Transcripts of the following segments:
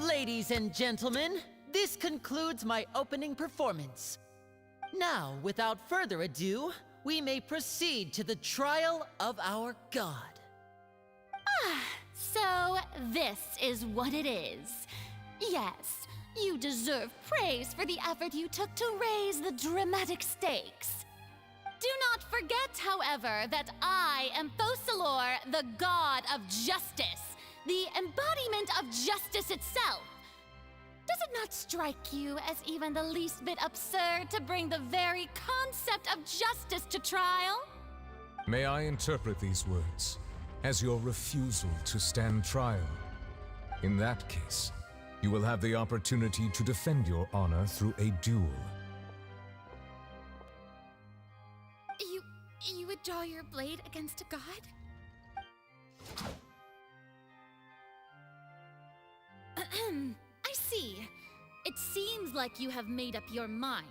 Ladies and gentlemen, this concludes my opening performance. Now, without further ado, we may proceed to the trial of our god. So this is what it is. Yes, you deserve praise for the effort you took to raise the dramatic stakes. Do not forget, however, that I am Focalor, the god of justice, the embodiment of justice itself. Does it not strike you as even the least bit absurd to bring the very concept of justice to trial? May I interpret these words as your refusal to stand trial? In that case, you will have the opportunity to defend your honor through a duel. You would draw your blade against a god? I see. It seems like you have made up your mind.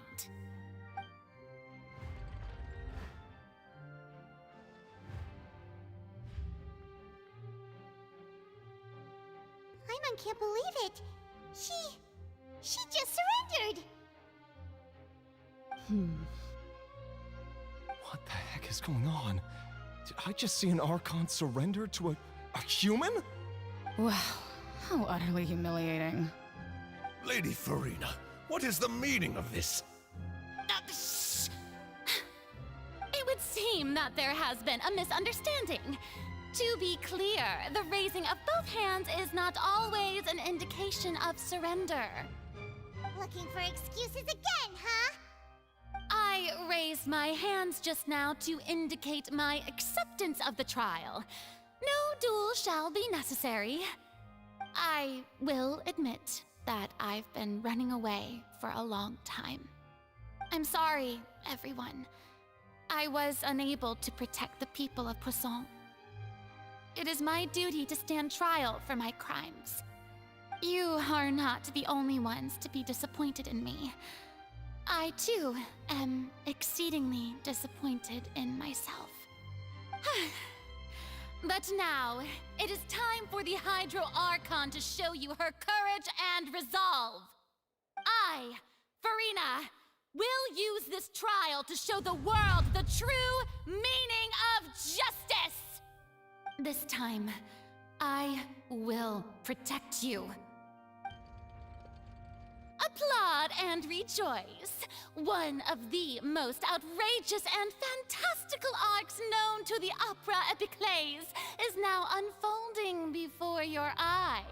Paimon can't believe it. She just surrendered. What the heck is going on? Did I just see an Archon surrender to a human? Wow, how utterly humiliating. Lady Farina, what is the meaning of this? It would seem that there has been a misunderstanding. To be clear, the raising of both hands is not always an indication of surrender. Looking for excuses again, huh? I raised my hands just now to indicate my acceptance of the trial. No duel shall be necessary. I will admit that I've been running away for a long time. I'm sorry, everyone. I was unable to protect the people of Poisson. It is my duty to stand trial for my crimes. You are not the only ones to be disappointed in me. I, too, am exceedingly disappointed in myself. But now, it is time for the Gidro Archont to show you her courage and resolve. I, Farina, will use this trial to show the world the true meaning of justice! This time, I will protect you. Applaud and rejoice! One of the most outrageous and fantastical arcs known to the opera epiclese is now unfolding before your eyes.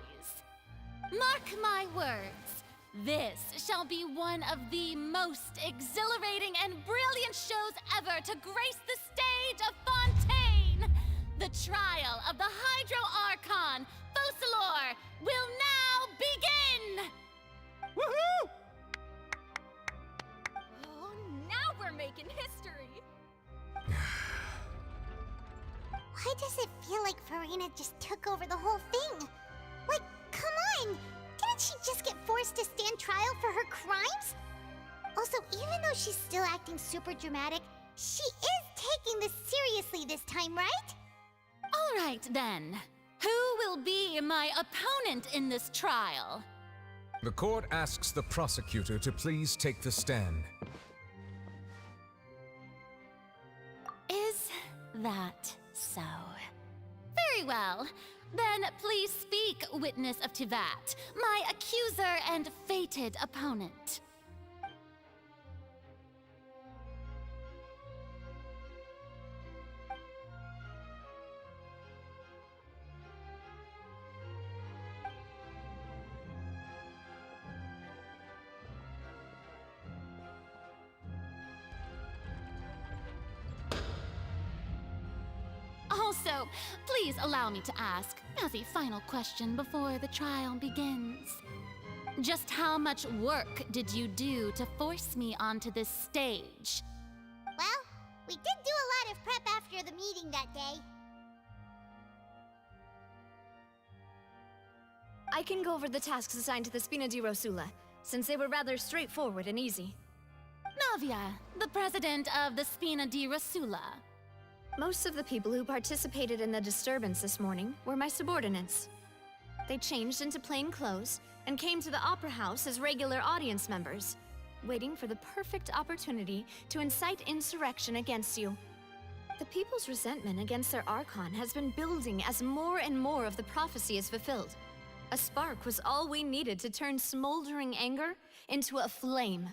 Mark my words, this shall be one of the most exhilarating and brilliant shows ever to grace the stage of Fontaine! The trial of the Gidro Archon, Focalor, will now begin! Woohoo! Oh, now we're making history! Why does it feel like Farina just took over the whole thing? Like, come on! Didn't she just get forced to stand trial for her crimes? Also, even though she's still acting super dramatic, she is taking this seriously this time, right? All right, then. Who will be my opponent in this trial? The court asks the prosecutor to please take the stand. Is that so? Very well. Then please speak, witness of Tivat, my accuser and fated opponent. Also, please allow me to ask, as a final question before the trial begins. Just how much work did you do to force me onto this stage? Well, we did do a lot of prep after the meeting that day. I can go over the tasks assigned to the Spina di Rosula, since they were rather straightforward and easy. Navia, the president of the Spina di Rasula. Most of the people who participated in the disturbance this morning were my subordinates. They changed into plain clothes and came to the Opera House as regular audience members, waiting for the perfect opportunity to incite insurrection against you. The people's resentment against their Archon has been building as more and more of the prophecy is fulfilled. A spark was all we needed to turn smoldering anger into a flame.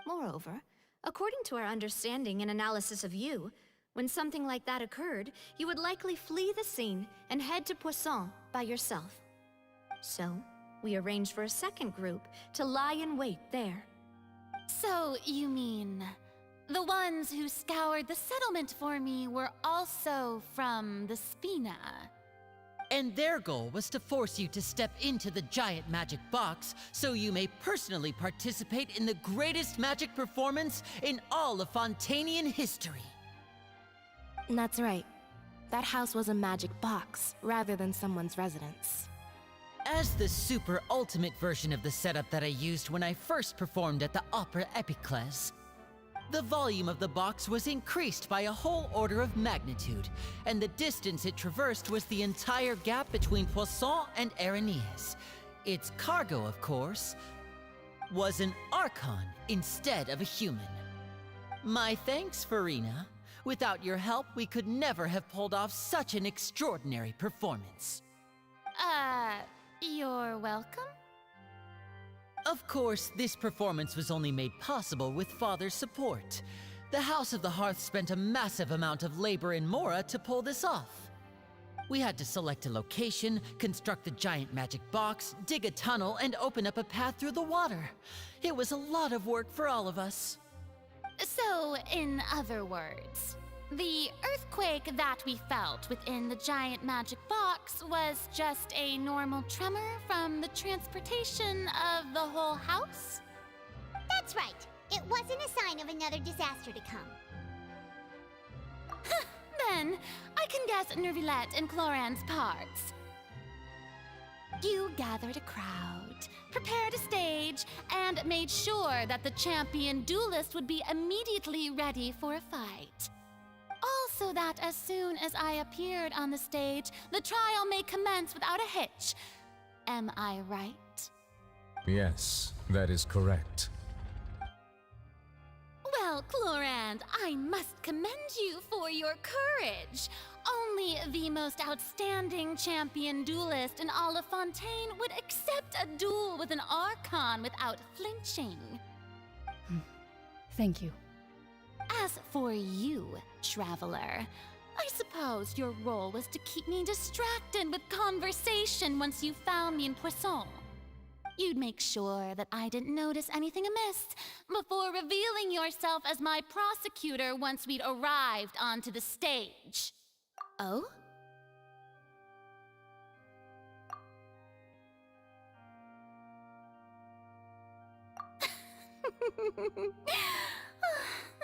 Moreover, according to our understanding and analysis of you, when something like that occurred, you would likely flee the scene and head to Poisson by yourself. So, we arranged for a second group to lie in wait there. So, you mean the ones who scoured the settlement for me were also from the Spina? And their goal was to force you to step into the giant magic box so you may personally participate in the greatest magic performance in all of Fontanian history. That's right. That house was a magic box, rather than someone's residence. As the super ultimate version of the setup that I used when I first performed at the Opera Epiclese, the volume of the box was increased by a whole order of magnitude, and the distance it traversed was the entire gap between Poisson and Aranias. Its cargo, of course, was an Archon instead of a human. My thanks, Farina. Without your help, we could never have pulled off such an extraordinary performance. You're welcome? Of course, this performance was only made possible with Father's support. The House of the Hearth spent a massive amount of labor in Mora to pull this off. We had to select a location, construct the giant magic box, dig a tunnel, and open up a path through the water. It was a lot of work for all of us. So, in other words, the earthquake that we felt within the giant magic box was just a normal tremor from the transportation of the whole house? That's right. It wasn't a sign of another disaster to come. Then, I can guess Nervilette and Cloran's parts. You gathered a crowd, prepared a stage, and made sure that the champion duelist would be immediately ready for a fight. Also that as soon as I appeared on the stage, the trial may commence without a hitch. Am I right? Yes, that is correct. Well, Clorand, I must commend you for your courage. Only the most outstanding champion duelist in all of Fontaine would accept a duel with an Archon without flinching. Thank you. As for you, Traveler, I suppose your role was to keep me distracted with conversation once you found me in Poisson. You'd make sure that I didn't notice anything amiss before revealing yourself as my prosecutor once we'd arrived onto the stage. Oh?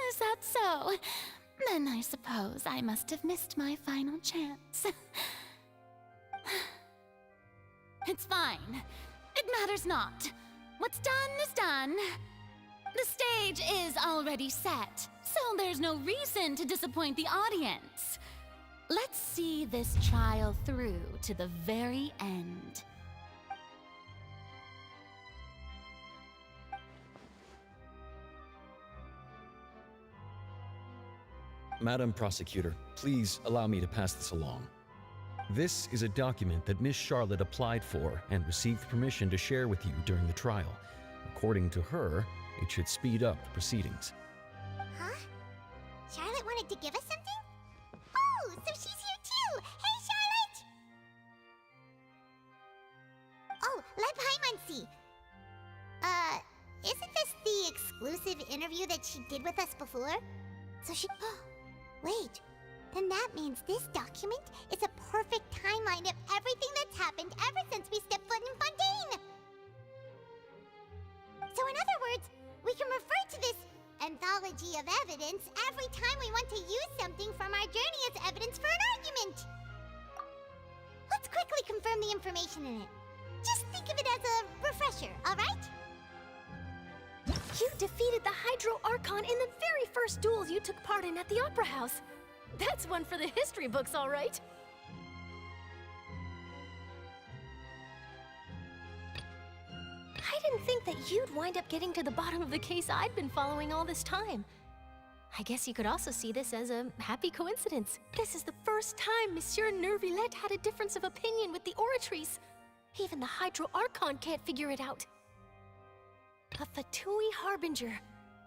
Is that so? Then I suppose I must have missed my final chance. It's fine. It matters not. What's done is done. The stage is already set, so there's no reason to disappoint the audience. Let's see this trial through to the very end. Madam Prosecutor, please allow me to pass this along. This is a document that Miss Charlotte applied for and received permission to share with you during the trial. According to her, it should speed up the proceedings. Huh? Charlotte wanted to give us something? Oh, so she's here too! Hey, Charlotte! Oh, let Paimon see. Isn't this the exclusive interview that she did with us before? So she... Wait, then that means this document is a perfect timeline of everything that's happened ever since we stepped foot in Fontaine! So in other words, we can refer to this anthology of evidence every time we want to use something from our journey as evidence for an argument! Let's quickly confirm the information in it. Just think of it as a refresher, alright? You defeated the Hydro Archon in the very first duel you took part in at the Opera House. That's one for the history books, all right. I didn't think that you'd wind up getting to the bottom of the case I'd been following all this time. I guess you could also see this as a happy coincidence. This is the first time Monsieur Neuvillette had a difference of opinion with the Oratrice. Even the Hydro Archon can't figure it out. A Fatui Harbinger.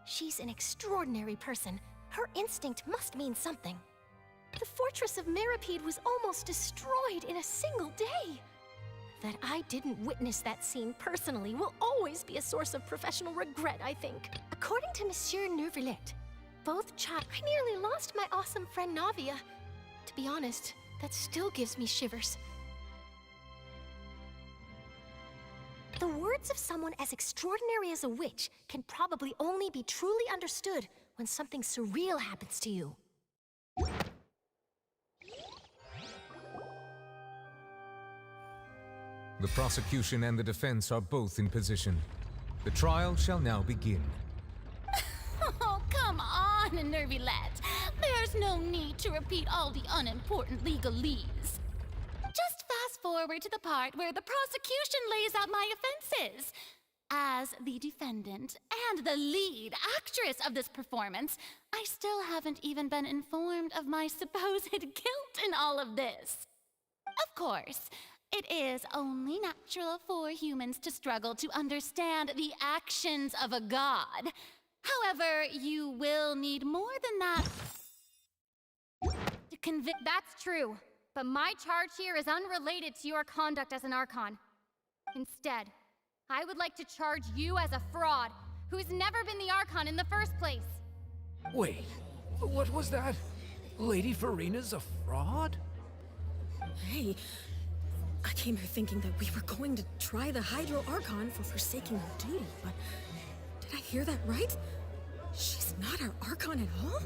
She's an extraordinary person. Her instinct must mean something. The fortress of Meripede was almost destroyed in a single day. That I didn't witness that scene personally will always be a source of professional regret, I think. According to Monsieur Neuvillette, both I nearly lost my awesome friend Navia. To be honest, that still gives me shivers. The words of someone as extraordinary as a witch can probably only be truly understood when something surreal happens to you. The prosecution and the defense are both in position. The trial shall now begin. Oh, come on, Neuvillette. There's no need to repeat all the unimportant legalese. Just fast forward to the part where the prosecution lays out my offenses. As the defendant and the lead actress of this performance, I still haven't even been informed of my supposed guilt in all of this. Of course, it is only natural for humans to struggle to understand the actions of a god. However, you will need more than that to convict. That's true, but my charge here is unrelated to your conduct as an Archon. Instead, I would like to charge you as a fraud who's never been the Archon in the first place. Wait, what was that? Lady Farina's a fraud? Hey, I came here thinking that we were going to try the Hydro Archon for forsaking her duty, but did I hear that right? She's not our Archon at all?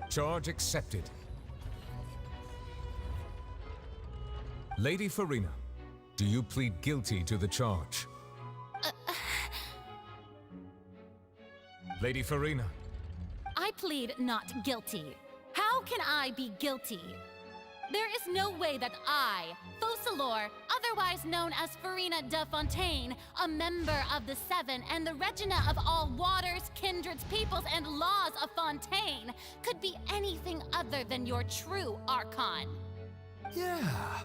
Charge accepted. Lady Farina, do you plead guilty to the charge? Lady Farina. I plead not guilty. How can I be guilty? There is no way that I, Fauchelor, otherwise known as Farina de Fontaine, a member of the Seven and the Regina of all waters, kindreds, peoples, and laws of Fontaine, could be anything other than your true Archon. Yeah.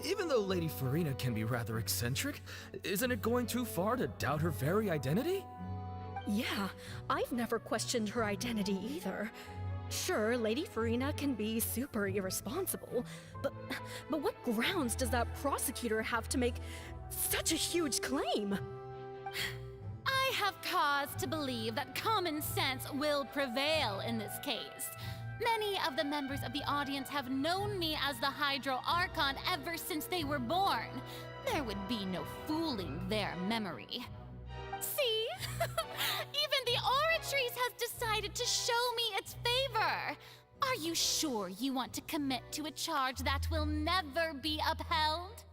Even though Lady Farina can be rather eccentric, isn't it going too far to doubt her very identity? Yeah, I've never questioned her identity either. Sure, Lady Farina can be super irresponsible, but what grounds does that prosecutor have to make such a huge claim? I have cause to believe that common sense will prevail in this case. Many of the members of the audience have known me as the Hydro Archon ever since they were born. There would be no fooling their memory. See? Even the Oratrice has decided to show me its favor. Are you sure you want to commit to a charge that will never be upheld?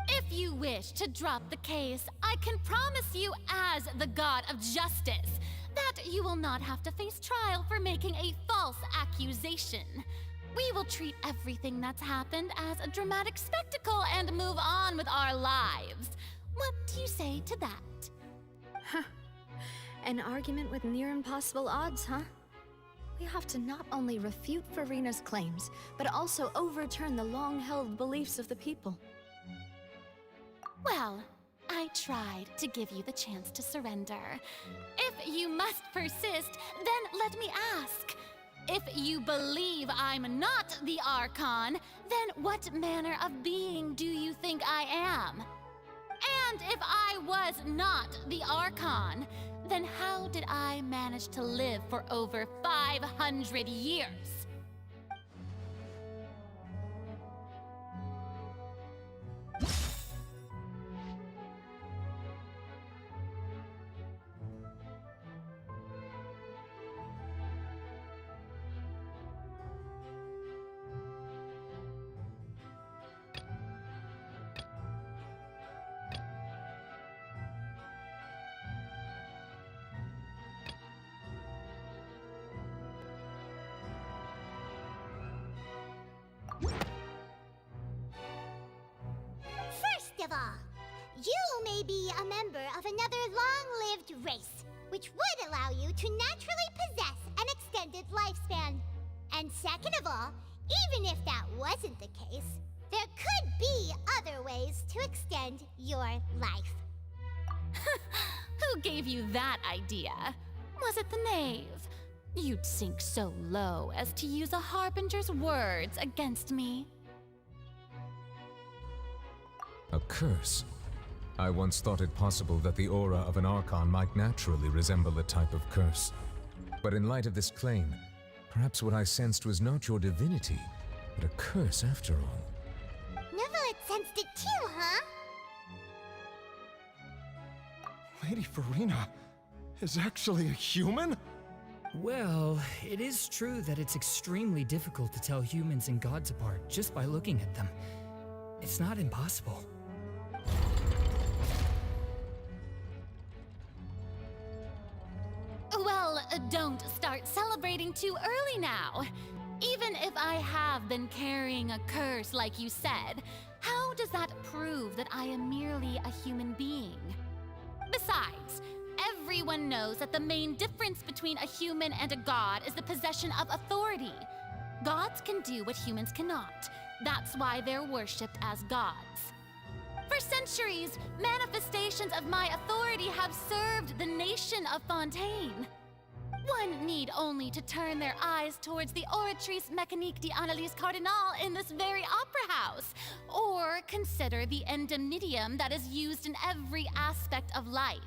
If you wish to drop the case, I can promise you as the God of Justice that you will not have to face trial for making a false accusation. We will treat everything that's happened as a dramatic spectacle and move on with our lives. What do you say to that? Huh. An argument with near impossible odds, huh? We have to not only refute Farina's claims, but also overturn the long-held beliefs of the people. Well, I tried to give you the chance to surrender. If you must persist, then let me ask. If you believe I'm not the Archon, then what manner of being do you think I am? And if I was not the Archon, then how did I manage to live for over 500 years? of all, you may be a member of another long-lived race, which would allow you to naturally possess an extended lifespan. And second of all, even if that wasn't the case, there could be other ways to extend your life. Who gave you that idea? Was it the knave? You'd sink so low as to use a harbinger's words against me. A curse? I once thought it possible that the aura of an Archon might naturally resemble a type of curse. But in light of this claim, perhaps what I sensed was not your divinity, but a curse after all. Nevelet sensed it too, huh? Lady Farina is actually a human? Well, it is true that it's extremely difficult to tell humans and gods apart just by looking at them. It's not impossible. Well, don't start celebrating too early now. Even if I have been carrying a curse like you said, how does that prove that I am merely a human being? Besides, everyone knows that the main difference between a human and a god is the possession of authority. Gods can do what humans cannot. That's why they're worshipped as gods. For centuries, manifestations of my authority have served the nation of Fontaine. One need only to turn their eyes towards the Oratrice Mécanique d'Analyse Cardinal in this very opera house, or consider the indemnitium that is used in every aspect of life.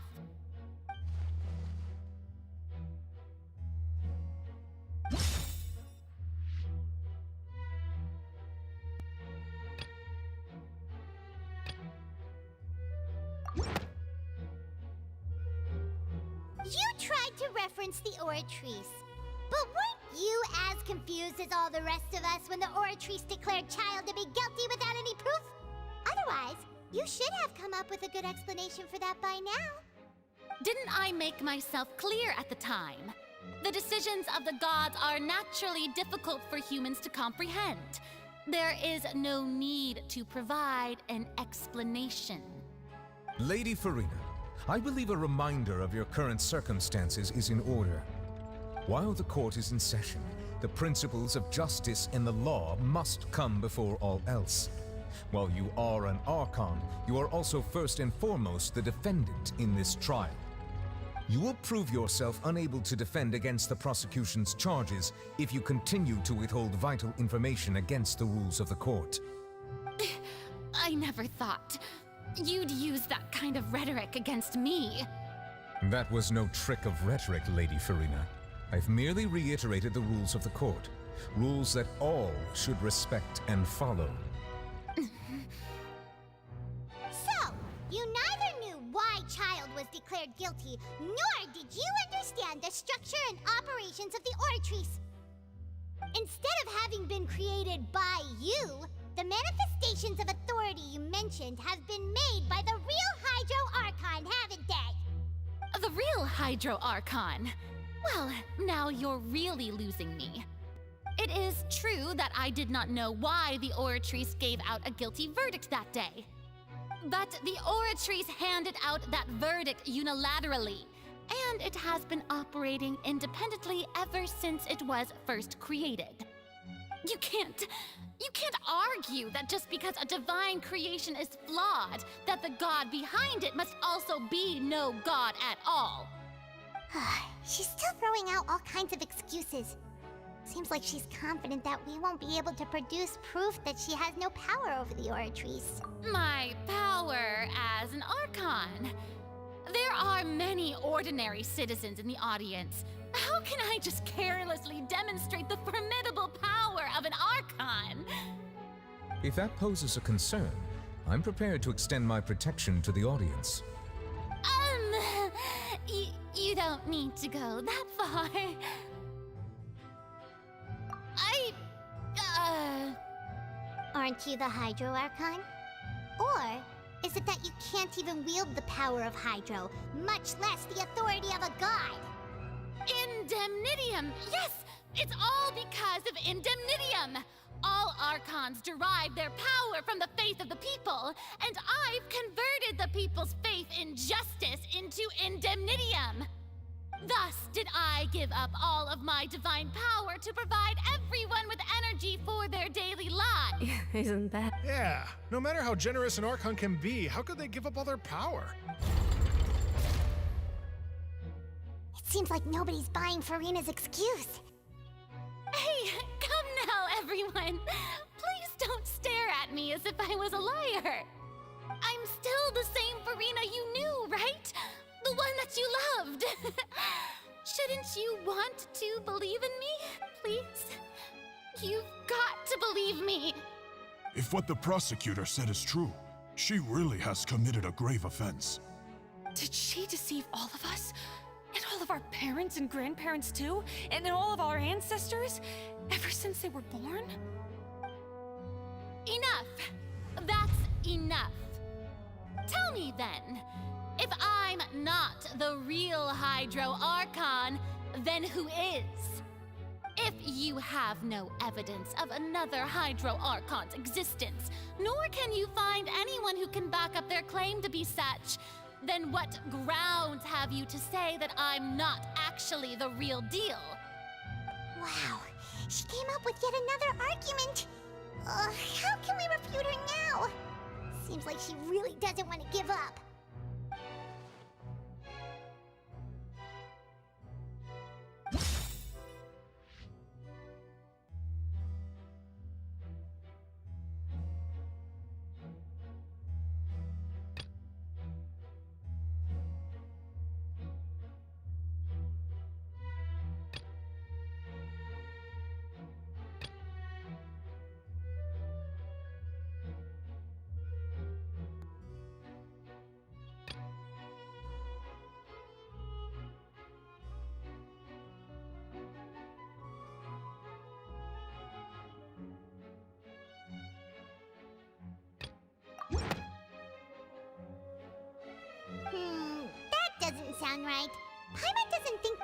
You tried to reference the Oratrice, but weren't you as confused as all the rest of us when the Oratrice declared Child to be guilty without any proof? Otherwise, you should have come up with a good explanation for that by now. Didn't I make myself clear at the time? The decisions of the gods are naturally difficult for humans to comprehend. There is no need to provide an explanation. Lady Farina, I believe a reminder of your current circumstances is in order. While the court is in session, the principles of justice and the law must come before all else. While you are an Archon, you are also first and foremost the defendant in this trial. You will prove yourself unable to defend against the prosecution's charges if you continue to withhold vital information against the rules of the court. I never thought you'd use that kind of rhetoric against me. That was no trick of rhetoric, Lady Farina. I've merely reiterated the rules of the court. Rules that all should respect and follow. So, you neither knew why Child was declared guilty, nor did you understand the structure and operations of the Oratrice. Instead of having been created by you, the manifestations of authority you mentioned have been made by the real Hydro Archon, haven't they? The real Hydro Archon? Well, now you're really losing me. It is true that I did not know why the Oratrice gave out a guilty verdict that day. But the Oratrice handed out that verdict unilaterally, and it has been operating independently ever since it was first created. You can't argue that just because a divine creation is flawed, that the god behind it must also be no god at all. She's still throwing out all kinds of excuses. Seems like she's confident that we won't be able to produce proof that she has no power over the Oratrice. My power as an Archon. There are many ordinary citizens in the audience. How can I just carelessly demonstrate the formidable power of an Archon? If that poses a concern, I'm prepared to extend my protection to the audience. You don't need to go that far. Aren't you the Hydro Archon? Or is it that you can't even wield the power of Hydro, much less the authority of a god? Indemnitium! Yes! It's all because of Indemnitium! All Archons derive their power from the faith of the people, and I've converted the people's faith in justice into indemnitium. Thus did I give up all of my divine power to provide everyone with energy for their daily lives. Isn't that? Yeah, no matter how generous an Archon can be, how could they give up all their power? It seems like nobody's buying Furina's excuse. Hey, come now, everyone. Please don't stare at me as if I was a liar. I'm still the same Furina you knew, right? The one that you loved. Shouldn't you want to believe in me, please? You've got to believe me. If what the prosecutor said is true, she really has committed a grave offense. Did she deceive all of us? And all of our parents and grandparents too? And all of our ancestors? Ever since they were born? Enough. That's enough. Tell me then, if I'm not the real Hydro Archon, then who is? If you have no evidence of another Hydro Archon's existence, nor can you find anyone who can back up their claim to be such, then what grounds have you to say that I'm not actually the real deal? Wow, she came up with yet another argument. How can we refute her now? Seems like she really doesn't want to give up. That doesn't sound right. Paimon doesn't think...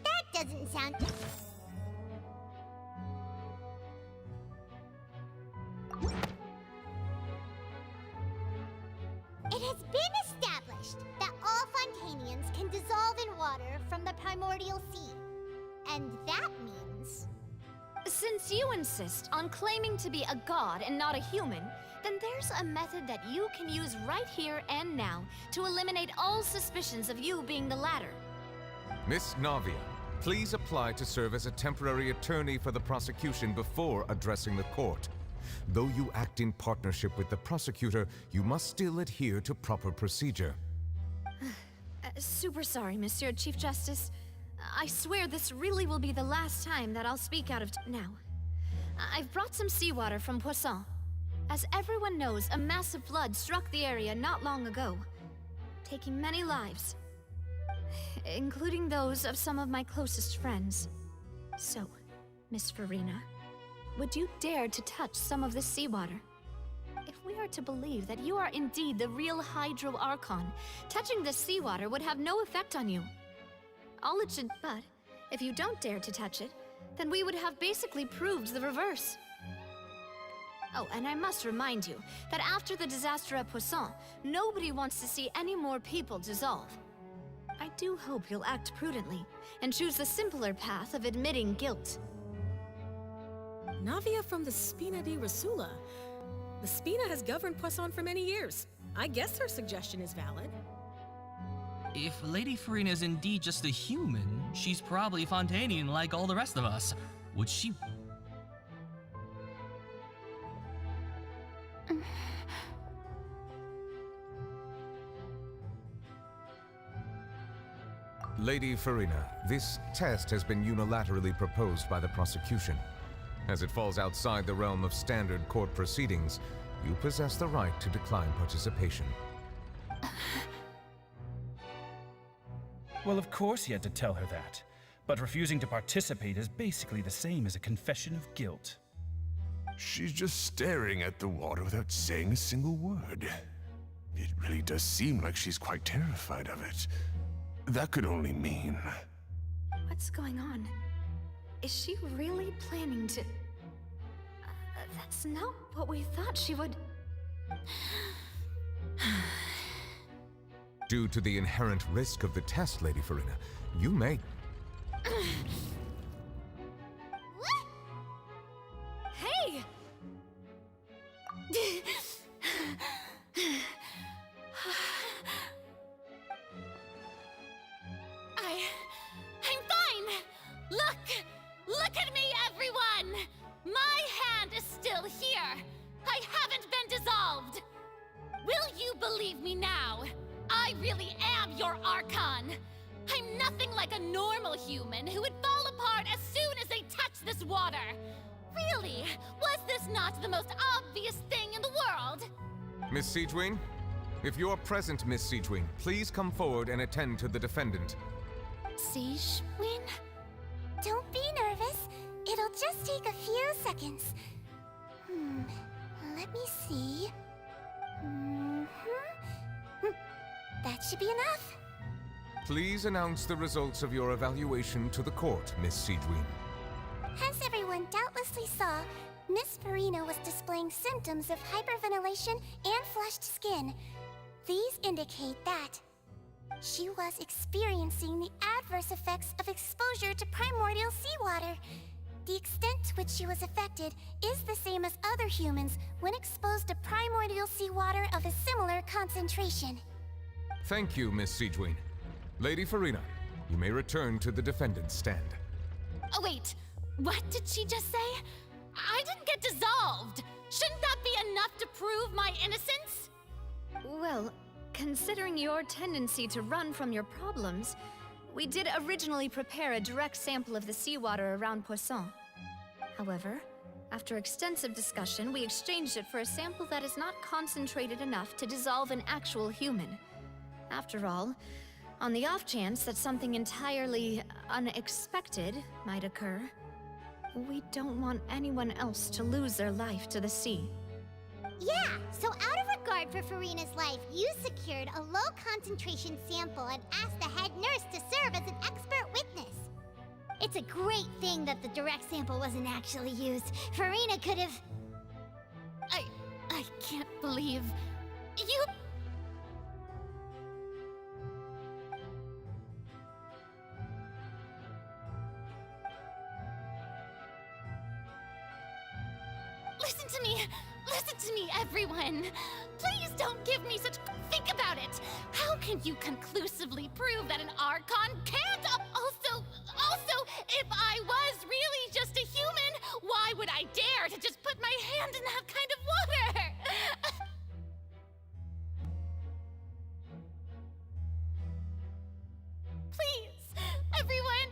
that doesn't sound... It has been established that all Fontanians can dissolve in water from the primordial sea. And that means... Since you insist on claiming to be a god and not a human, then there's a method that you can use right here and now to eliminate all suspicions of you being the latter. Miss Navia, please apply to serve as a temporary attorney for the prosecution before addressing the court. Though you act in partnership with the prosecutor, you must still adhere to proper procedure. Super sorry, Monsieur Chief Justice. I swear this really will be the last time that I'll speak out of now. I've brought some seawater from Poisson. As everyone knows, a massive flood struck the area not long ago, taking many lives, including those of some of my closest friends. So, Miss Furina, would you dare to touch some of this seawater? If we are to believe that you are indeed the real Hydro Archon, touching this seawater would have no effect on you. All it should, but if you don't dare to touch it, then we would have basically proved the reverse. Oh, and I must remind you that after the disaster at Poisson, nobody wants to see any more people dissolve. I do hope you'll act prudently and choose the simpler path of admitting guilt. Navia from the Spina di Rasula. The Spina has governed Poisson for many years. I guess her suggestion is valid. If Lady Furina is indeed just a human, she's probably Fontanian like all the rest of us. Would she... Lady Furina, this test has been unilaterally proposed by the prosecution. As it falls outside the realm of standard court proceedings, you possess the right to decline participation. Well, of course he had to tell her that. But refusing to participate is basically the same as a confession of guilt. She's just staring at the water without saying a single word. It really does seem like she's quite terrified of it. That could only mean... What's going on? Is she really planning to... that's not what we thought she would... Due to the inherent risk of the test, Lady Farina, you may... Hey! I'm fine! Look at me, everyone! My hand is still here! I haven't been dissolved! Will you believe me now? I really am your Archon! I'm nothing like a normal human who would fall apart as soon as they touch this water! Really? Was this not the most obvious thing in the world? Miss Siegewien? If you are present, Miss Siegewien, please come forward and attend to the defendant. Siegewien? Don't be nervous. It'll just take a few seconds. Let me see. That should be enough. Please announce the results of your evaluation to the court, Miss Siegewien. As everyone doubtlessly saw, Miss Farina was displaying symptoms of hyperventilation and flushed skin. These indicate that she was experiencing the adverse effects of exposure to primordial seawater. The extent to which she was affected is the same as other humans when exposed to primordial seawater of a similar concentration. Thank you, Miss Siegewien. Lady Farina, you may return to the defendant's stand. Oh wait, what did she just say? I didn't get dissolved! Shouldn't that be enough to prove my innocence? Well, considering your tendency to run from your problems, we did originally prepare a direct sample of the seawater around Poisson. However, after extensive discussion, we exchanged it for a sample that is not concentrated enough to dissolve an actual human. After all, on the off chance that something entirely unexpected might occur, we don't want anyone else to lose their life to the sea. Yeah, so out of regard for Farina's life, you secured a low-concentration sample and asked the head nurse to serve as an expert witness. It's a great thing that the direct sample wasn't actually used. Farina could have... I can't believe... you... Listen to me, everyone! Please don't give me such... Think about it! How can you conclusively prove that an Archon can't... Also, if I was really just a human, why would I dare to just put my hand in that kind of water? Please, everyone,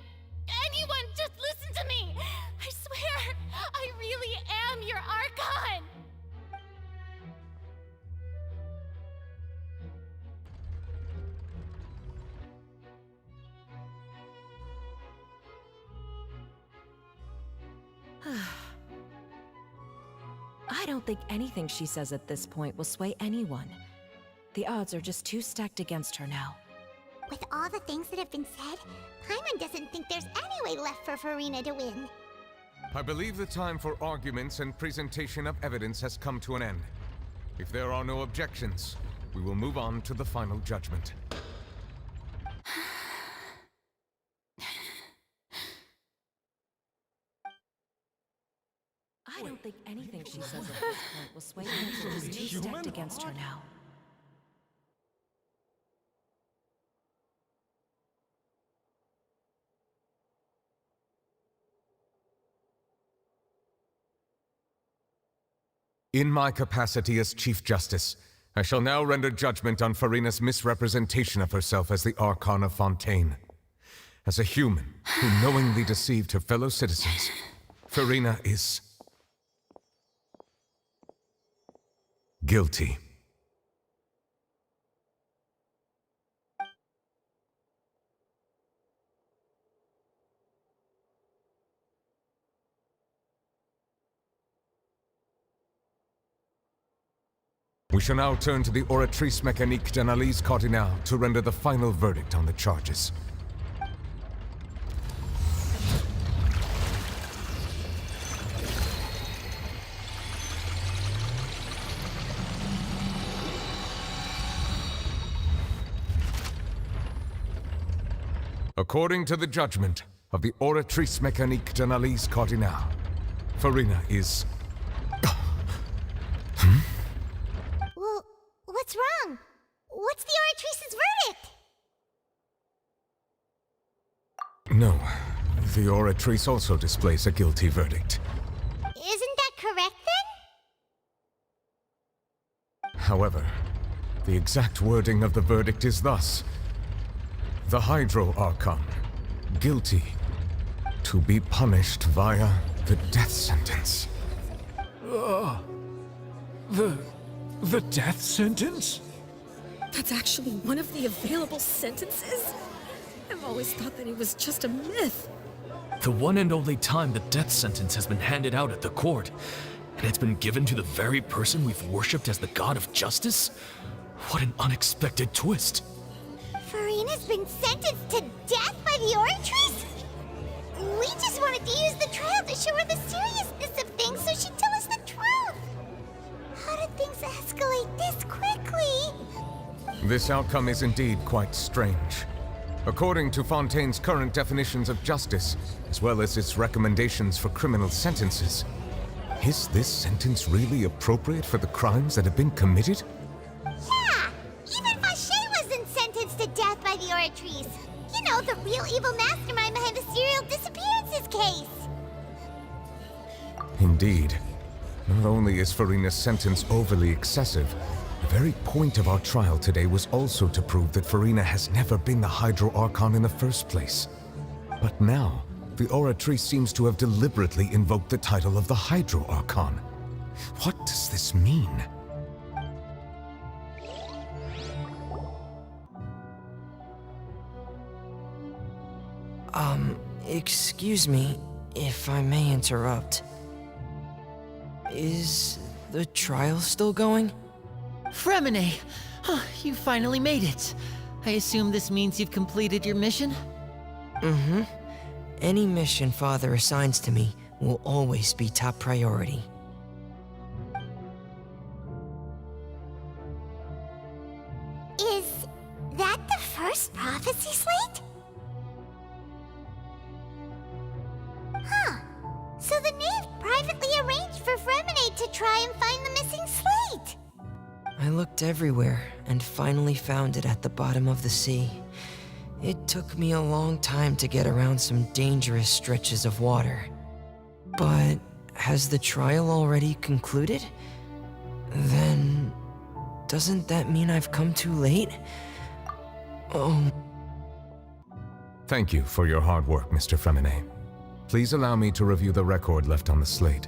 anyone, just listen to me! I swear, I really am your Archon! I don't think anything she says at this point will sway anyone. The odds are just too stacked against her now. With all the things that have been said, Paimon doesn't think there's any way left for Farina to win. I believe the time for arguments and presentation of evidence has come to an end. If there are no objections, we will move on to the final judgment. I don't think anything she says at this point will sway anyone. She's too stacked against her now. In my capacity as Chief Justice, I shall now render judgment on Farina's misrepresentation of herself as the Archon of Fontaine. As a human who knowingly deceived her fellow citizens, Farina is... guilty. We shall now turn to the Oratrice Mécanique d'Analyse Cardinale to render the final verdict on the charges. According to the judgment of the Oratrice Mécanique d'Analyse Cardinale, Farina is... Well, what's wrong? What's the Oratrice's verdict? No, the Oratrice also displays a guilty verdict. Isn't that correct then? However, the exact wording of the verdict is thus. The Hydro Archon, guilty, to be punished via the death sentence. The death sentence? That's actually one of the available sentences? I've always thought that it was just a myth. The one and only time the death sentence has been handed out at the court, and it's been given to the very person we've worshipped as the god of justice? What an unexpected twist. Farina's been sentenced to death by the Oratrice? We just wanted to use the trial to show her the seriousness of things so she'd tell us the truth. How did things escalate this quickly? This outcome is indeed quite strange. According to Fontaine's current definitions of justice, as well as its recommendations for criminal sentences, is this sentence really appropriate for the crimes that have been committed? Yeah! Even Vacher wasn't sentenced to death by the Oratrice. You know, the real evil mastermind behind the serial disappearances case. Indeed. Not only is Farina's sentence overly excessive, the very point of our trial today was also to prove that Farina has never been the Hydro Archon in the first place. But now, the Oratrice seems to have deliberately invoked the title of the Hydro Archon. What does this mean? Excuse me, if I may interrupt. Is the trial still going? Fremine! You finally made it. I assume this means you've completed your mission? Mm-hmm. Any mission Father assigns to me will always be top priority. Is that the first prophecy slate? Huh. So the knave privately arranged for Fremine to try and find the missing slate. I looked everywhere and finally found it at the bottom of the sea. It took me a long time to get around some dangerous stretches of water. But has the trial already concluded? Then doesn't that mean I've come too late? Oh. Thank you for your hard work, Mr. Fremine. Please allow me to review the record left on the slate.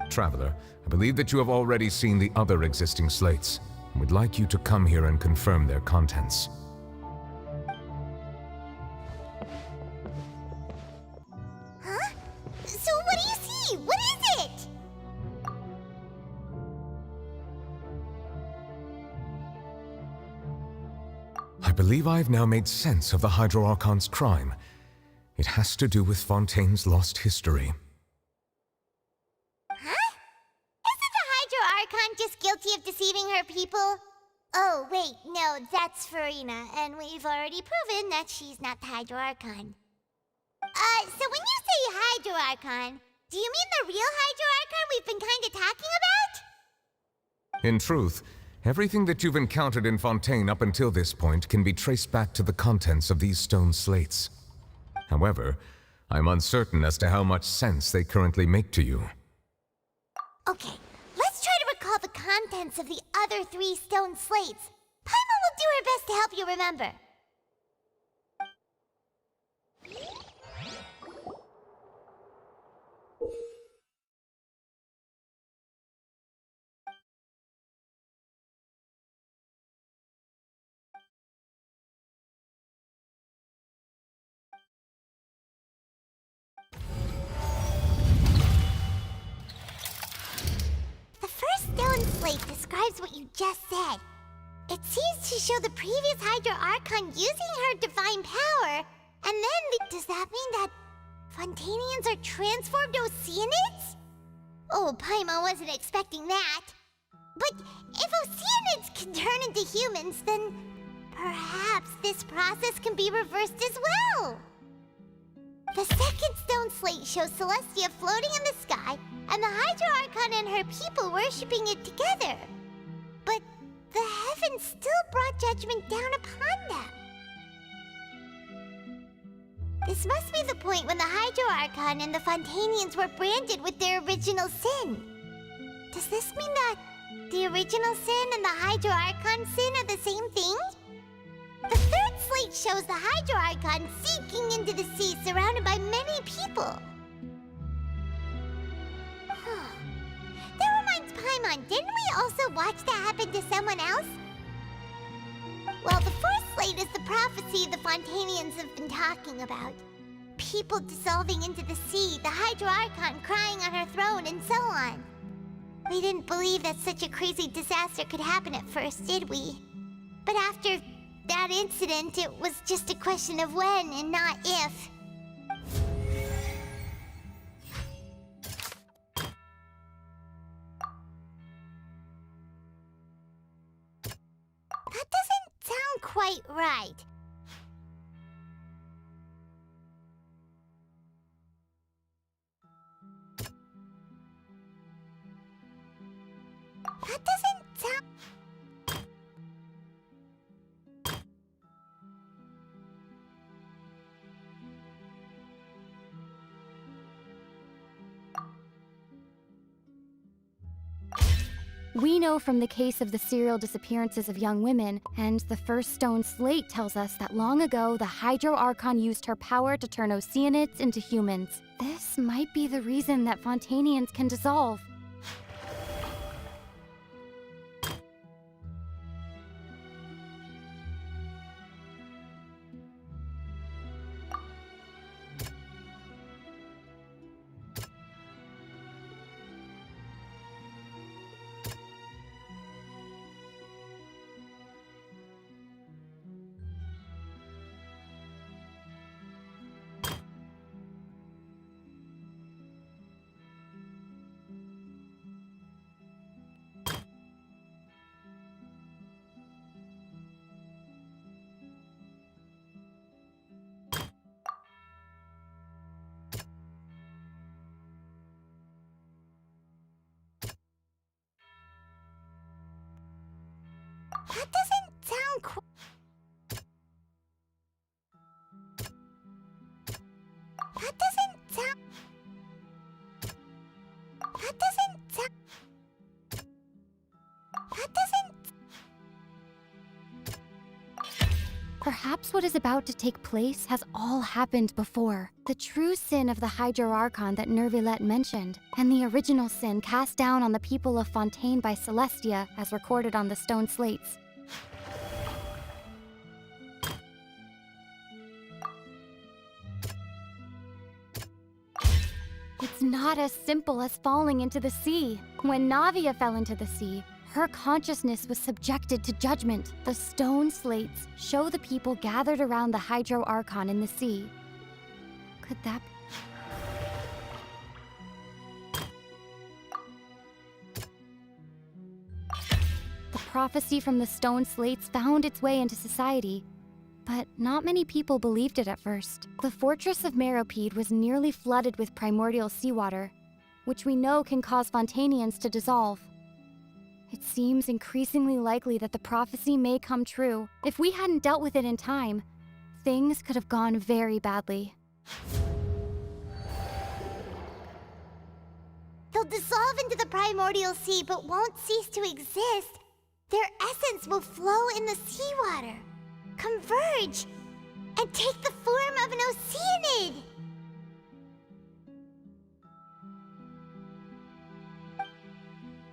Traveler, I believe that you have already seen the other existing slates, and would like you to come here and confirm their contents. Huh? So what do you see? What is it? I believe I have now made sense of the Hydro Archon's crime. It has to do with Fontaine's lost history. Huh? Isn't the Hydro Archon just guilty of deceiving her people? Oh, wait, no, that's Farina, and we've already proven that she's not the Hydro Archon. So when you say Hydro Archon, do you mean the real Hydro Archon we've been kinda talking about? In truth, everything that you've encountered in Fontaine up until this point can be traced back to the contents of these stone slates. However, I'm uncertain as to how much sense they currently make to you. Okay, let's try to recall the contents of the other 3 stone slates. Paimon will do her best to help you remember. slate describes what you just said. It seems to show the previous Hydro Archon using her divine power, and then does that mean that Fontanians are transformed Oceanids? Oh, Paimon wasn't expecting that. But if Oceanids can turn into humans, then perhaps this process can be reversed as well. The second stone slate shows Celestia floating in the sky, and the Hydro Archon and her people worshipping it together. But the heavens still brought judgment down upon them. This must be the point when the Hydro Archon and the Fontanians were branded with their original sin. Does this mean that the original sin and the Hydro Archon sin are the same thing? The third slate shows the Hydro Archon sinking into the sea surrounded by many people. That reminds Paimon, didn't we also watch that happen to someone else? Well, the fourth slate is the prophecy the Fontanians have been talking about. People dissolving into the sea, the Hydro Archon crying on her throne, and so on. We didn't believe that such a crazy disaster could happen at first, did we? But after that incident, it was just a question of when and not if. That doesn't sound quite right. That doesn't sound... We know from the case of the serial disappearances of young women, and the first stone slate tells us that long ago the Hydro Archon used her power to turn Oceanids into humans. This might be the reason that Fontanians can dissolve. That doesn't sound quite... That doesn't sound... That doesn't sound... That doesn't... Perhaps what is about to take place has all happened before. The true sin of the Hydro Archon that Nervilette mentioned, and the original sin cast down on the people of Fontaine by Celestia, as recorded on the stone slates. It's not as simple as falling into the sea. When Navia fell into the sea, her consciousness was subjected to judgment. The stone slates show the people gathered around the Hydro Archon in the sea. Could that... The prophecy from the stone slates found its way into society, but not many people believed it at first. The fortress of Meropide was nearly flooded with primordial seawater, which we know can cause Fontanians to dissolve. It seems increasingly likely that the prophecy may come true. If we hadn't dealt with it in time, things could have gone very badly. They'll dissolve into the primordial sea but won't cease to exist. Their essence will flow in the seawater, converge, and take the form of an Oceanid.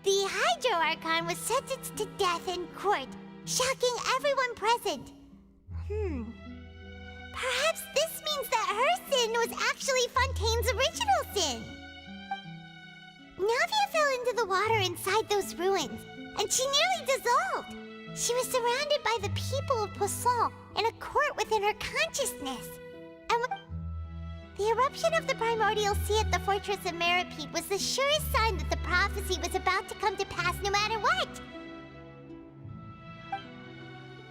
The Hydro Archon was sentenced to death in court, shocking everyone present. Perhaps this means that her sin was actually Fontaine's original sin. Navia fell into the water inside those ruins, and she nearly dissolved. She was surrounded by the people of Poisson in a court within her consciousness. And the eruption of the primordial sea at the fortress of Meripede was the surest sign that the prophecy was about to come to pass no matter what.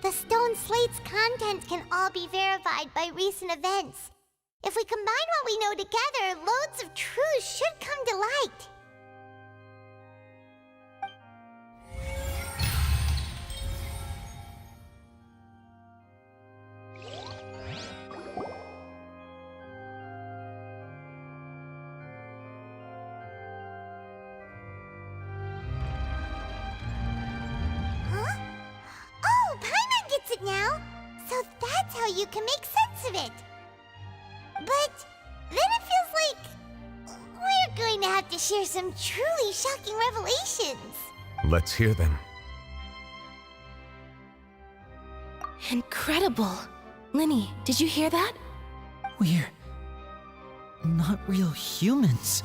The stone slate's contents can all be verified by recent events. If we combine what we know together, loads of truth should come to light. Now, so that's how you can make sense of it. But then it feels like we're going to have to share some truly shocking revelations. Let's hear them. Incredible. Linny, did you hear that? We're not real humans.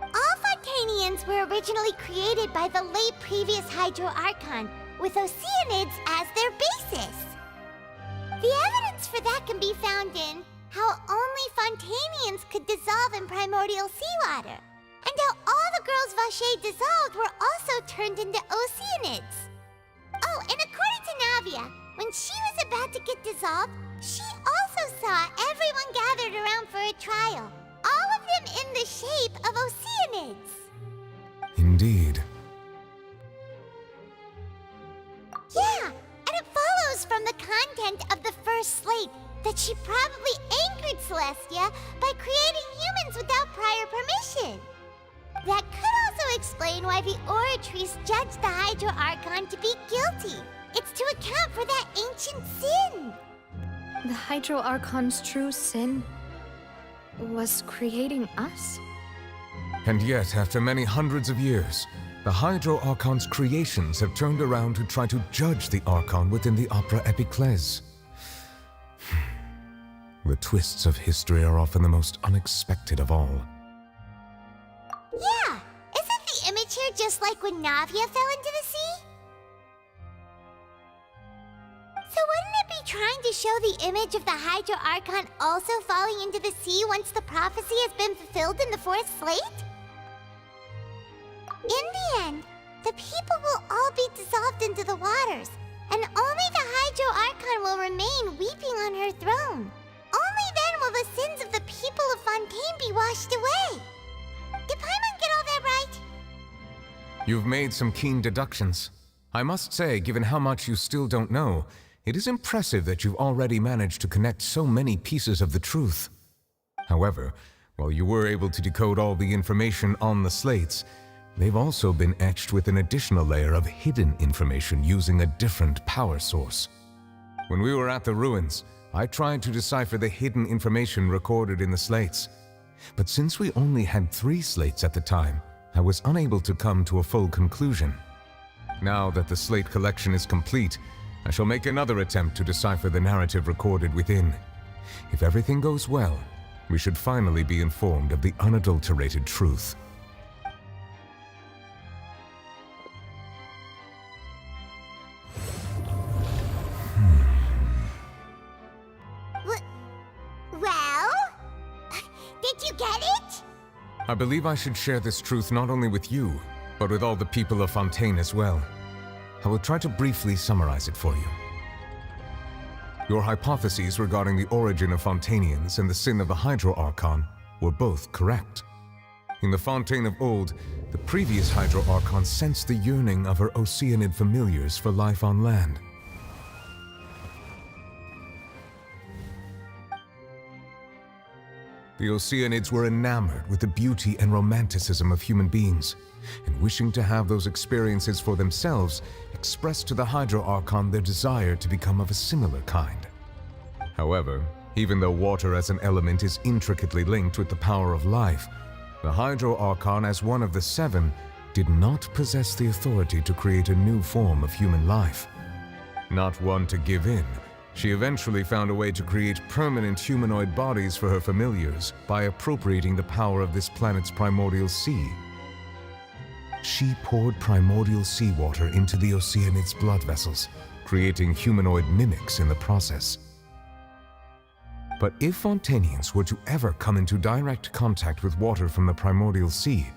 All Fontanians were originally created by the late previous Hydro Archon, with Oceanids as their basis. The evidence for that can be found in how only Fontanians could dissolve in primordial seawater, and how all the girls Vacher dissolved were also turned into Oceanids. Oh, and according to Navia, when she was about to get dissolved, she also saw everyone gathered around for a trial, all of them in the shape of Oceanids. Indeed. Yeah, and it follows from the content of the first slate that she probably angered Celestia by creating humans without prior permission. That could also explain why the Oratries judged the Hydro Archon to be guilty. It's to account for that ancient sin. The Hydro Archon's true sin was creating us? And yet, after many hundreds of years, the Hydro Archon's creations have turned around to try to judge the Archon within the Opera Epiclese. The twists of history are often the most unexpected of all. Yeah, isn't the image here just like when Navia fell into the sea? So wouldn't it be trying to show the image of the Hydro Archon also falling into the sea once the prophecy has been fulfilled in the fourth slate? In the end, the people will all be dissolved into the waters, and only the Hydro Archon will remain weeping on her throne. Only then will the sins of the people of Fontaine be washed away. Did Paimon get all that right? You've made some keen deductions. I must say, given how much you still don't know, it is impressive that you've already managed to connect so many pieces of the truth. However, while you were able to decode all the information on the slates, they've also been etched with an additional layer of hidden information using a different power source. When we were at the ruins, I tried to decipher the hidden information recorded in the slates. But since we only had 3 slates at the time, I was unable to come to a full conclusion. Now that the slate collection is complete, I shall make another attempt to decipher the narrative recorded within. If everything goes well, we should finally be informed of the unadulterated truth. Well? Did you get it? I believe I should share this truth not only with you, but with all the people of Fontaine as well. I will try to briefly summarize it for you. Your hypotheses regarding the origin of Fontanians and the sin of the Hydro Archon were both correct. In the Fontaine of old, the previous Hydro Archon sensed the yearning of her Oceanid familiars for life on land. The Oceanids were enamored with the beauty and romanticism of human beings, and wishing to have those experiences for themselves, expressed to the Hydro Archon their desire to become of a similar kind. However, even though water as an element is intricately linked with the power of life, the Hydro Archon, as one of the 7, did not possess the authority to create a new form of human life. Not one to give in, she eventually found a way to create permanent humanoid bodies for her familiars by appropriating the power of this planet's primordial sea she poured primordial seawater into the Oceanid's blood vessels, creating humanoid mimics in the process. But if Fontanians were to ever come into direct contact with water from the primordial sea,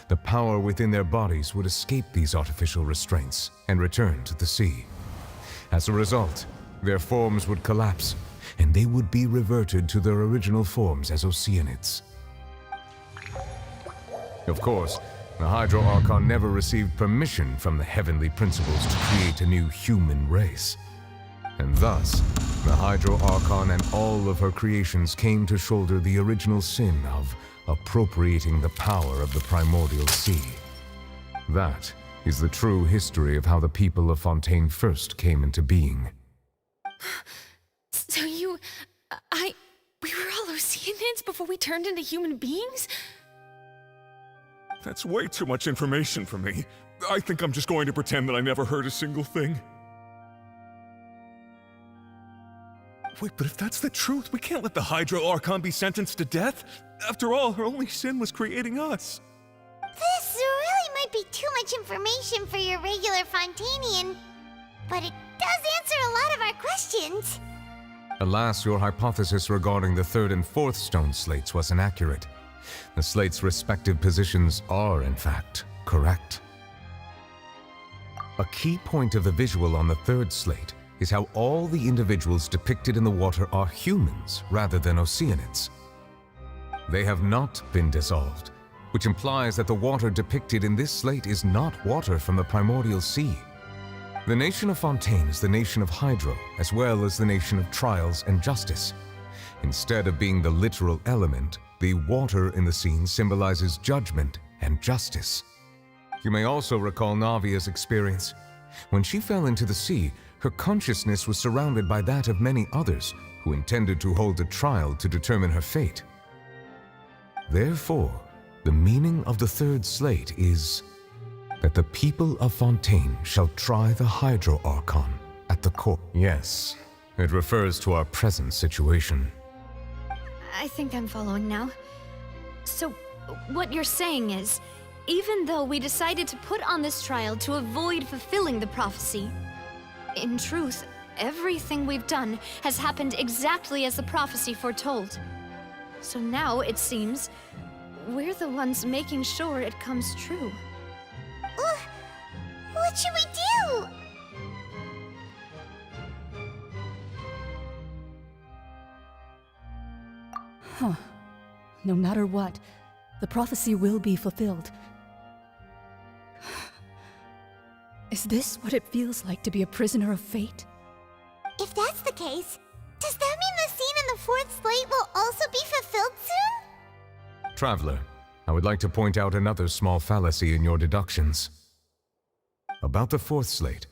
the power within their bodies would escape these artificial restraints and return to the sea. As a result, their forms would collapse, and they would be reverted to their original forms as Oceanids. Of course, the Hydro Archon never received permission from the heavenly principles to create a new human race. And thus, the Hydro Archon and all of her creations came to shoulder the original sin of appropriating the power of the primordial sea. That is the true history of how the people of Fontaine first came into being. So we were all Oceanids before we turned into human beings? That's way too much information for me. I think I'm just going to pretend that I never heard a single thing. Wait, but if that's the truth, we can't let the Hydro Archon be sentenced to death. After all, her only sin was creating us. This really might be too much information for your regular Fontanian, but it does answer a lot of our questions. Alas, your hypothesis regarding the third and fourth stone slates was inaccurate. The slates' respective positions are, in fact, correct. A key point of the visual on the third slate is how all the individuals depicted in the water are humans rather than Oceanids. They have not been dissolved, which implies that the water depicted in this slate is not water from the primordial sea. The nation of Fontaine is the nation of Hydro, as well as the nation of trials and justice. Instead of being the literal element, the water in the scene symbolizes judgment and justice. You may also recall Navia's experience. When she fell into the sea, her consciousness was surrounded by that of many others who intended to hold a trial to determine her fate. Therefore, the meaning of the third slate is that the people of Fontaine shall try the Hydro Archon at the court. Yes, it refers to our present situation. I think I'm following now. So, what you're saying is, even though we decided to put on this trial to avoid fulfilling the prophecy, in truth, everything we've done has happened exactly as the prophecy foretold. So now, it seems, we're the ones making sure it comes true. What should we do? Huh. No matter what, the prophecy will be fulfilled. Is this what it feels like to be a prisoner of fate? If that's the case, does that mean the scene in the fourth slate will also be fulfilled soon? Traveler, I would like to point out another small fallacy in your deductions. About the fourth slate,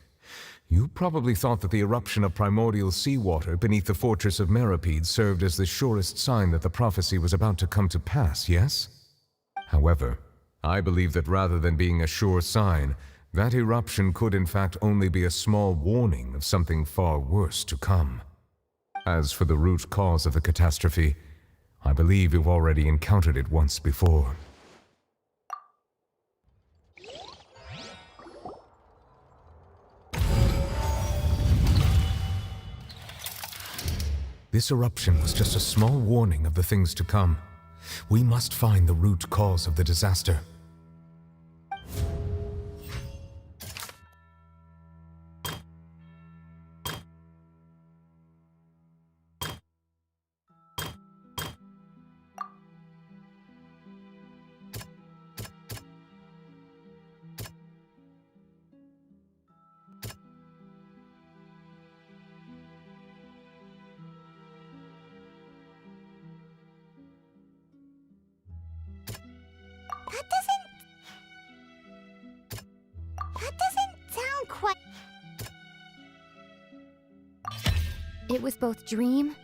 you probably thought that the eruption of primordial seawater beneath the fortress of Meripede served as the surest sign that the prophecy was about to come to pass, yes? However, I believe that rather than being a sure sign, that eruption could in fact only be a small warning of something far worse to come. As for the root cause of the catastrophe, I believe you've already encountered it once before. This eruption was just a small warning of the things to come. We must find the root cause of the disaster. That doesn't sound quite... It was both dream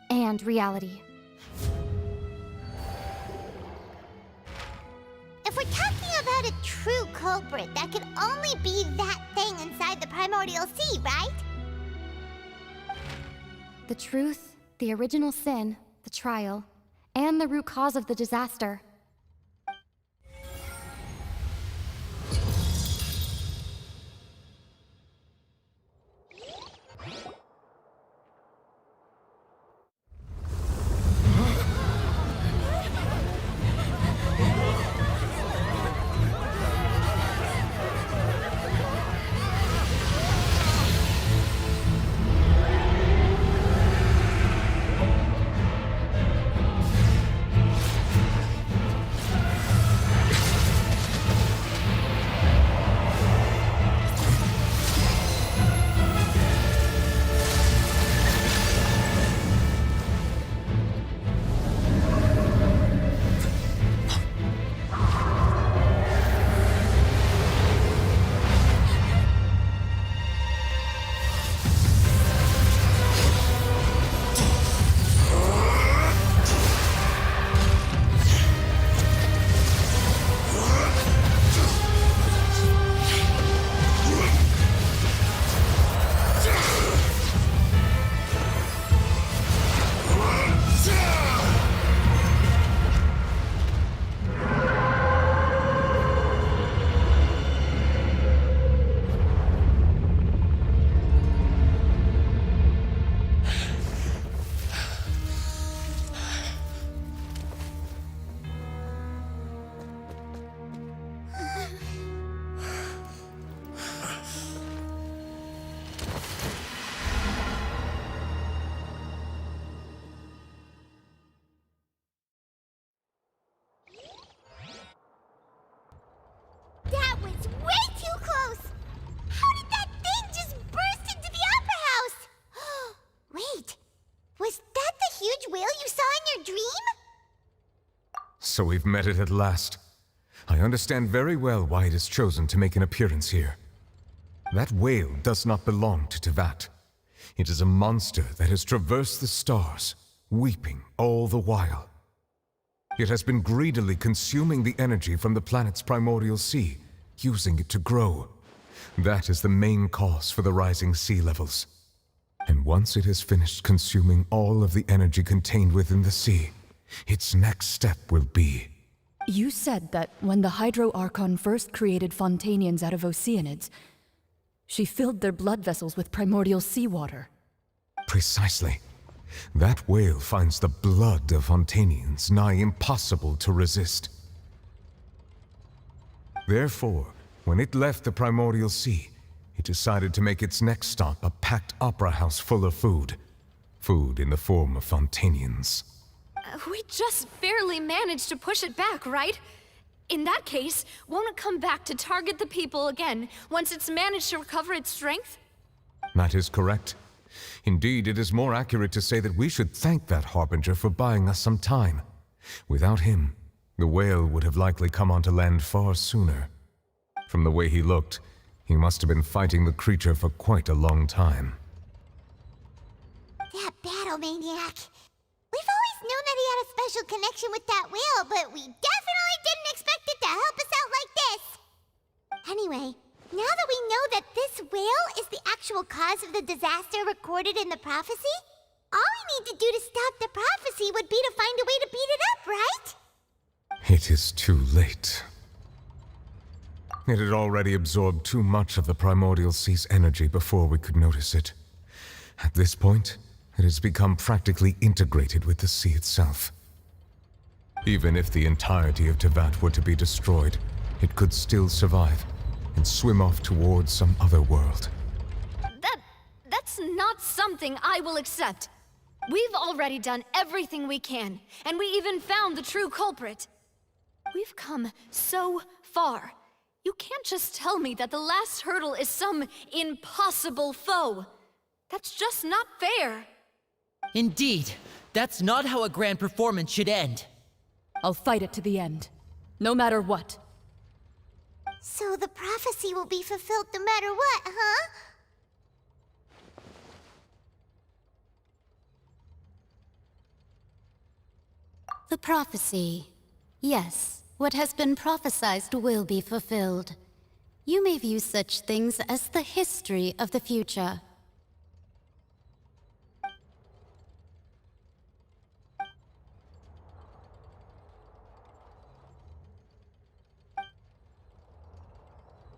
and reality. If we're talking about a true culprit, that could only be that thing inside the primordial sea, right? The truth, the original sin, the trial, and the root cause of the disaster. So we've met it at last. I understand very well why it has chosen to make an appearance here. That whale does not belong to Teyvat. It is a monster that has traversed the stars, weeping all the while. It has been greedily consuming the energy from the planet's primordial sea, using it to grow. That is the main cause for the rising sea levels. And once it has finished consuming all of the energy contained within the sea, its next step will be... You said that when the Gidro Archont first created Fontanians out of Oceanids, she filled their blood vessels with primordial seawater. Precisely. That whale finds the blood of Fontanians nigh impossible to resist. Therefore, when it left the primordial sea, it decided to make its next stop a packed opera house full of food. Food in the form of Fontanians. We just barely managed to push it back, right? In that case, won't it come back to target the people again once it's managed to recover its strength? That is correct. Indeed, it is more accurate to say that we should thank that Harbinger for buying us some time. Without him, the whale would have likely come onto land far sooner. From the way he looked, he must have been fighting the creature for quite a long time. That battle maniac. We've always known that he had a special connection with that whale, but we definitely didn't expect it to help us out like this. Anyway, now that we know that this whale is the actual cause of the disaster recorded in the prophecy, all we need to do to stop the prophecy would be to find a way to beat it up, right? It is too late. It had already absorbed too much of the primordial sea's energy before we could notice it. At this point, it has become practically integrated with the sea itself. Even if the entirety of Teyvat were to be destroyed, it could still survive and swim off towards some other world. That's not something I will accept. We've already done everything we can, and we even found the true culprit. We've come so far. You can't just tell me that the last hurdle is some impossible foe. That's just not fair. Indeed, that's not how a grand performance should end. I'll fight it to the end, no matter what. So the prophecy will be fulfilled no matter what, huh? The prophecy. Yes, what has been prophesied will be fulfilled. You may view such things as the history of the future.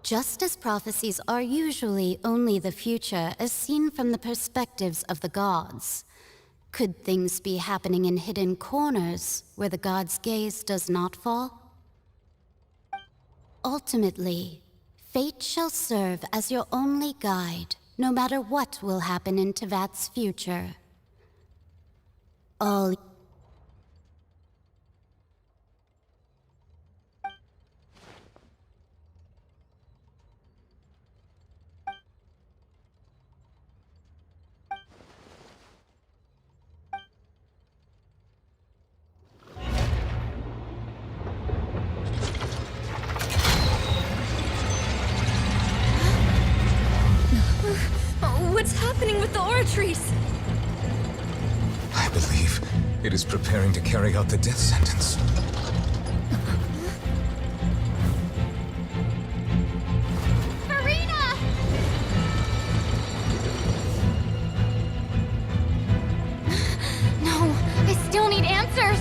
Just as prophecies are usually only the future as seen from the perspectives of the gods, could things be happening in hidden corners where the gods' gaze does not fall? Ultimately, fate shall serve as your only guide, no matter what will happen in Teyvat's future. All What's happening with the oratories? I believe it is preparing to carry out the death sentence. Furina! No, I still need answers!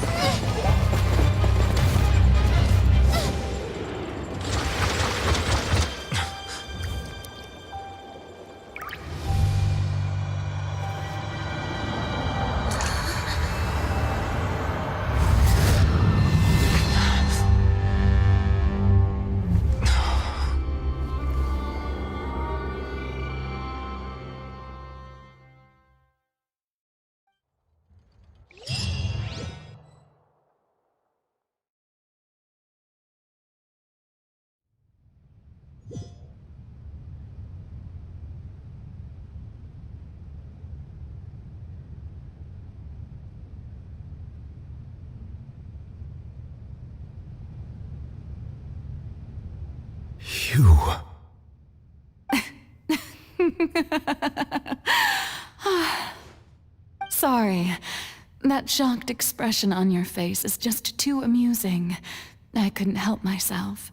You. Sorry. That shocked expression on your face is just too amusing. I couldn't help myself.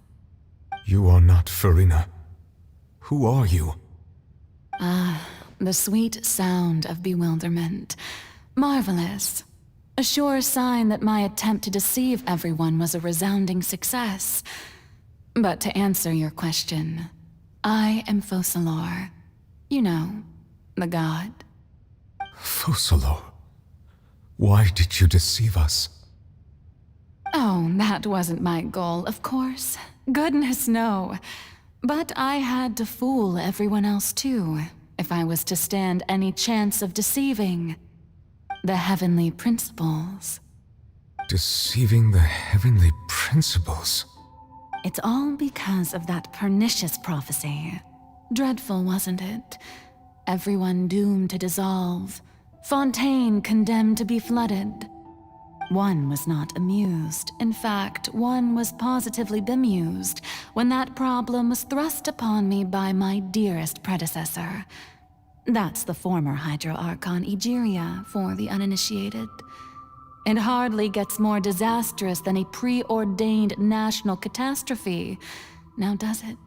You are not Farina. Who are you? The sweet sound of bewilderment. Marvelous. A sure sign that my attempt to deceive everyone was a resounding success. But to answer your question, I am Focalor. You know, the god. Focalor. Why did you deceive us? Oh, that wasn't my goal, of course. Goodness, no. But I had to fool everyone else too, if I was to stand any chance of deceiving the heavenly principles. Deceiving the heavenly principles? It's all because of that pernicious prophecy. Dreadful, wasn't it? Everyone doomed to dissolve. Fontaine condemned to be flooded. One was not amused. In fact, one was positively bemused when that problem was thrust upon me by my dearest predecessor. That's the former Hydro Archon Egeria, for the uninitiated. It hardly gets more disastrous than a preordained national catastrophe, now does it?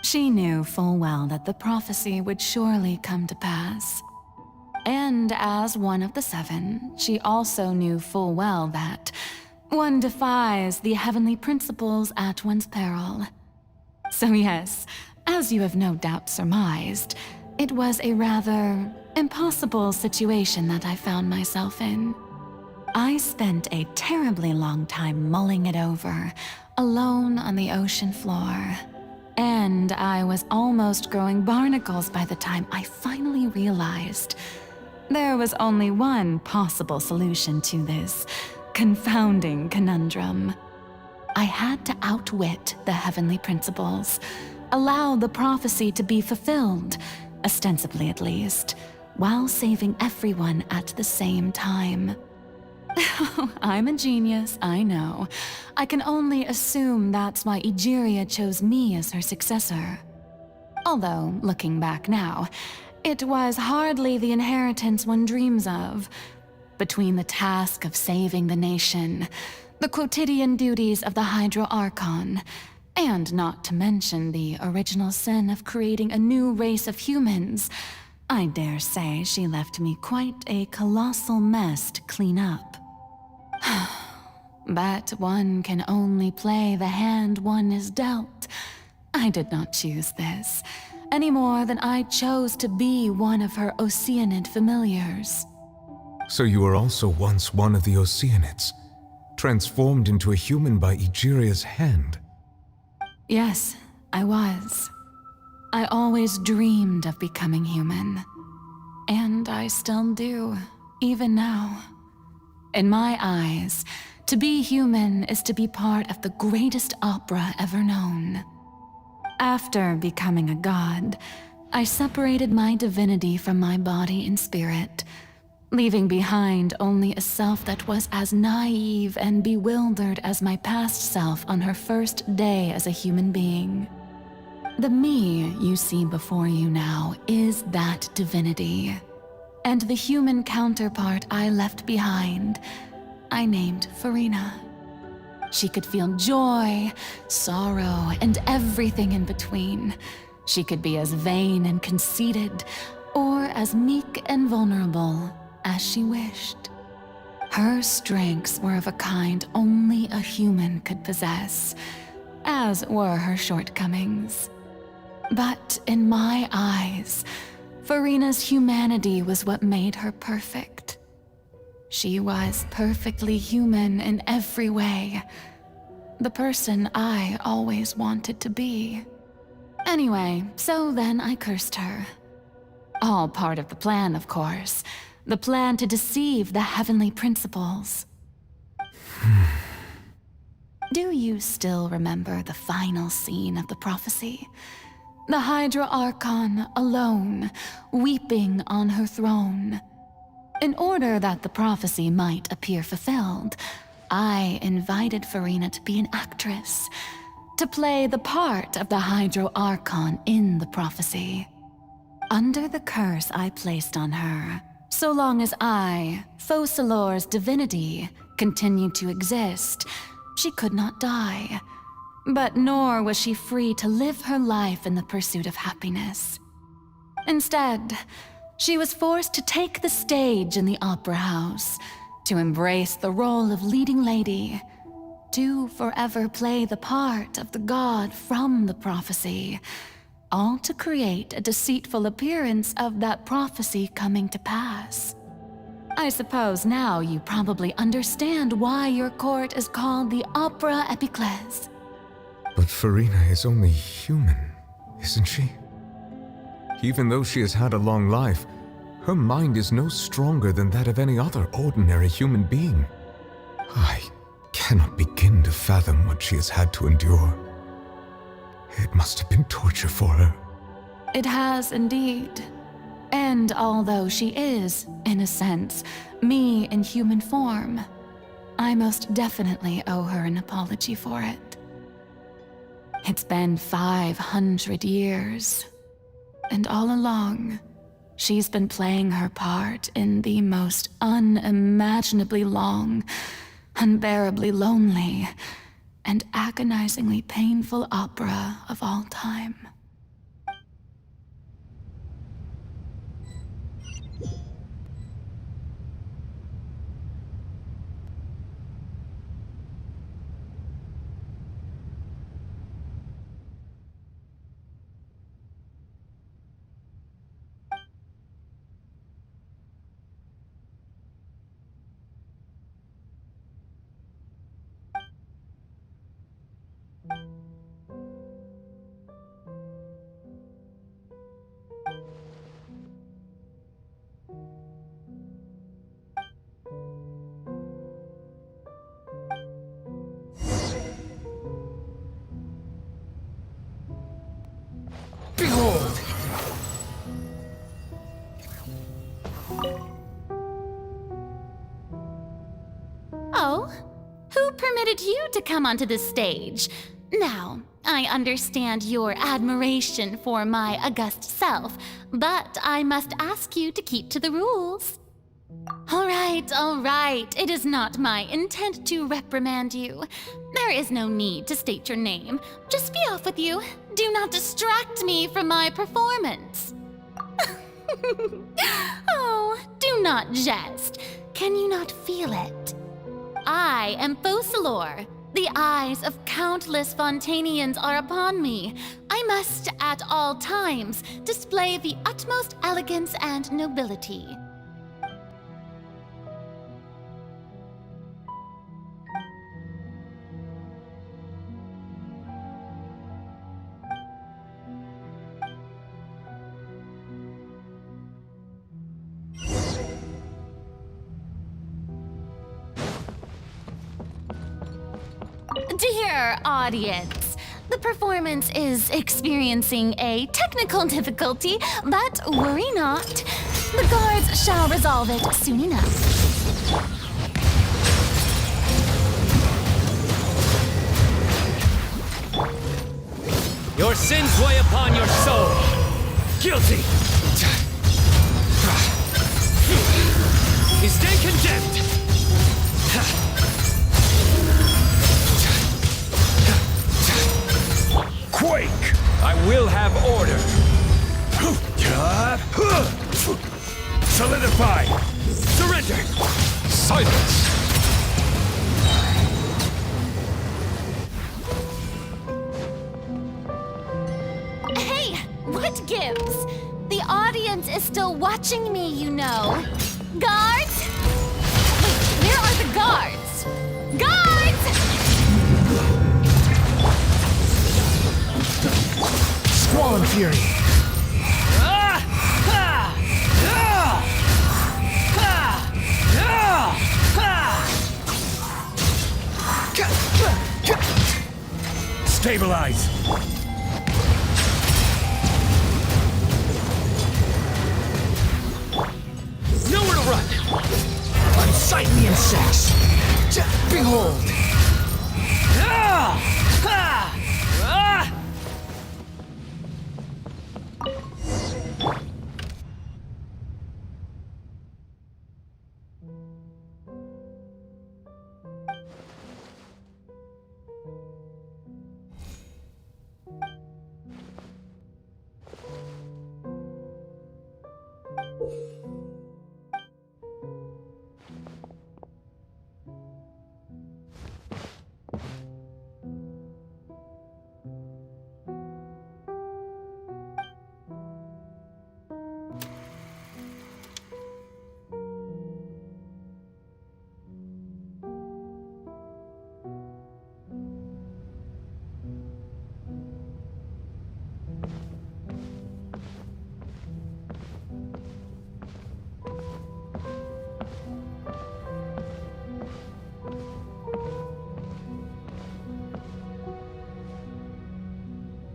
She knew full well that the prophecy would surely come to pass. And as one of the seven, she also knew full well that one defies the heavenly principles at one's peril. So yes, as you have no doubt surmised, it was a rather impossible situation that I found myself in. I spent a terribly long time mulling it over, alone on the ocean floor. And I was almost growing barnacles by the time I finally realized there was only one possible solution to this confounding conundrum. I had to outwit the heavenly principles, allow the prophecy to be fulfilled, ostensibly at least, while saving everyone at the same time. I'm a genius, I know. I can only assume that's why Egeria chose me as her successor. Although, looking back now, it was hardly the inheritance one dreams of. Between the task of saving the nation, the quotidian duties of the Hydro Archon, and not to mention the original sin of creating a new race of humans, I dare say she left me quite a colossal mess to clean up. But one can only play the hand one is dealt. I did not choose this, any more than I chose to be one of her Oceanid familiars. So you were also once one of the Oceanids, transformed into a human by Egeria's hand? Yes, I was. I always dreamed of becoming human. And I still do, even now. In my eyes, to be human is to be part of the greatest opera ever known. After becoming a god, I separated my divinity from my body and spirit, leaving behind only a self that was as naive and bewildered as my past self on her first day as a human being. The me you see before you now is that divinity. And the human counterpart I left behind, I named Farina. She could feel joy, sorrow, and everything in between. She could be as vain and conceited, or as meek and vulnerable as she wished. Her strengths were of a kind only a human could possess, as were her shortcomings. But in my eyes, Farina's humanity was what made her perfect. She was perfectly human in every way. The person I always wanted to be. Anyway, so then I cursed her. All part of the plan, of course. The plan to deceive the heavenly principles. Do you still remember the final scene of the prophecy? The Hydro Archon alone, weeping on her throne. In order that the prophecy might appear fulfilled, I invited Farina to be an actress, to play the part of the Gidro Archon in the prophecy. Under the curse I placed on her, so long as I, Focalor's divinity, continued to exist, she could not die. But nor was she free to live her life in the pursuit of happiness. Instead, she was forced to take the stage in the opera house, to embrace the role of leading lady, to forever play the part of the god from the prophecy, all to create a deceitful appearance of that prophecy coming to pass. I suppose now you probably understand why your court is called the Opera Epiclese. But Farina is only human, isn't she? Even though she has had a long life, her mind is no stronger than that of any other ordinary human being. I cannot begin to fathom what she has had to endure. It must have been torture for her. It has indeed. And although she is, in a sense, me in human form, I most definitely owe her an apology for it. It's been 500 years, and all along, she's been playing her part in the most unimaginably long, unbearably lonely, and agonizingly painful opera of all time. Behold! Oh? Who permitted you to come onto the stage? Now, I understand your admiration for my august self, but I must ask you to keep to the rules. All right. It is not my intent to reprimand you. There is no need to state your name. Just be off with you. Do not distract me from my performance. Oh, do not jest. Can you not feel it? I am Focalor. The eyes of countless Fontanians are upon me. I must, at all times, display the utmost elegance and nobility. Dear audience, the performance is experiencing a technical difficulty, but worry not. The guards shall resolve it soon enough. Your sins weigh upon your soul. Guilty. You stand condemned. Quake! I will have order. Solidify! Surrender! Silence! Hey, what gives? The audience is still watching me, you know. Guards? Wait, where are the guards? Guards! Squall Fury! Stabilize! Nowhere to run! Unsight the insects! Behold!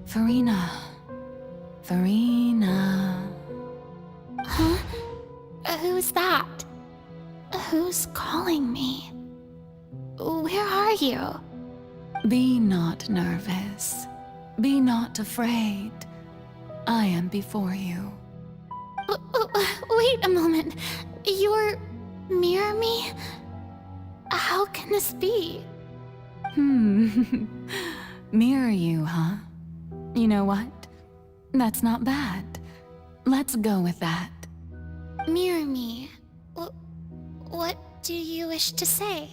Farina. Farina. Huh? Who's that? Who's calling me? Where are you? Be not nervous. Be not afraid. I am before you. Wait a moment. You're near me? How can this be? Mirror you, huh? You know what? That's not bad. Let's go with that. Mirror me? What do you wish to say?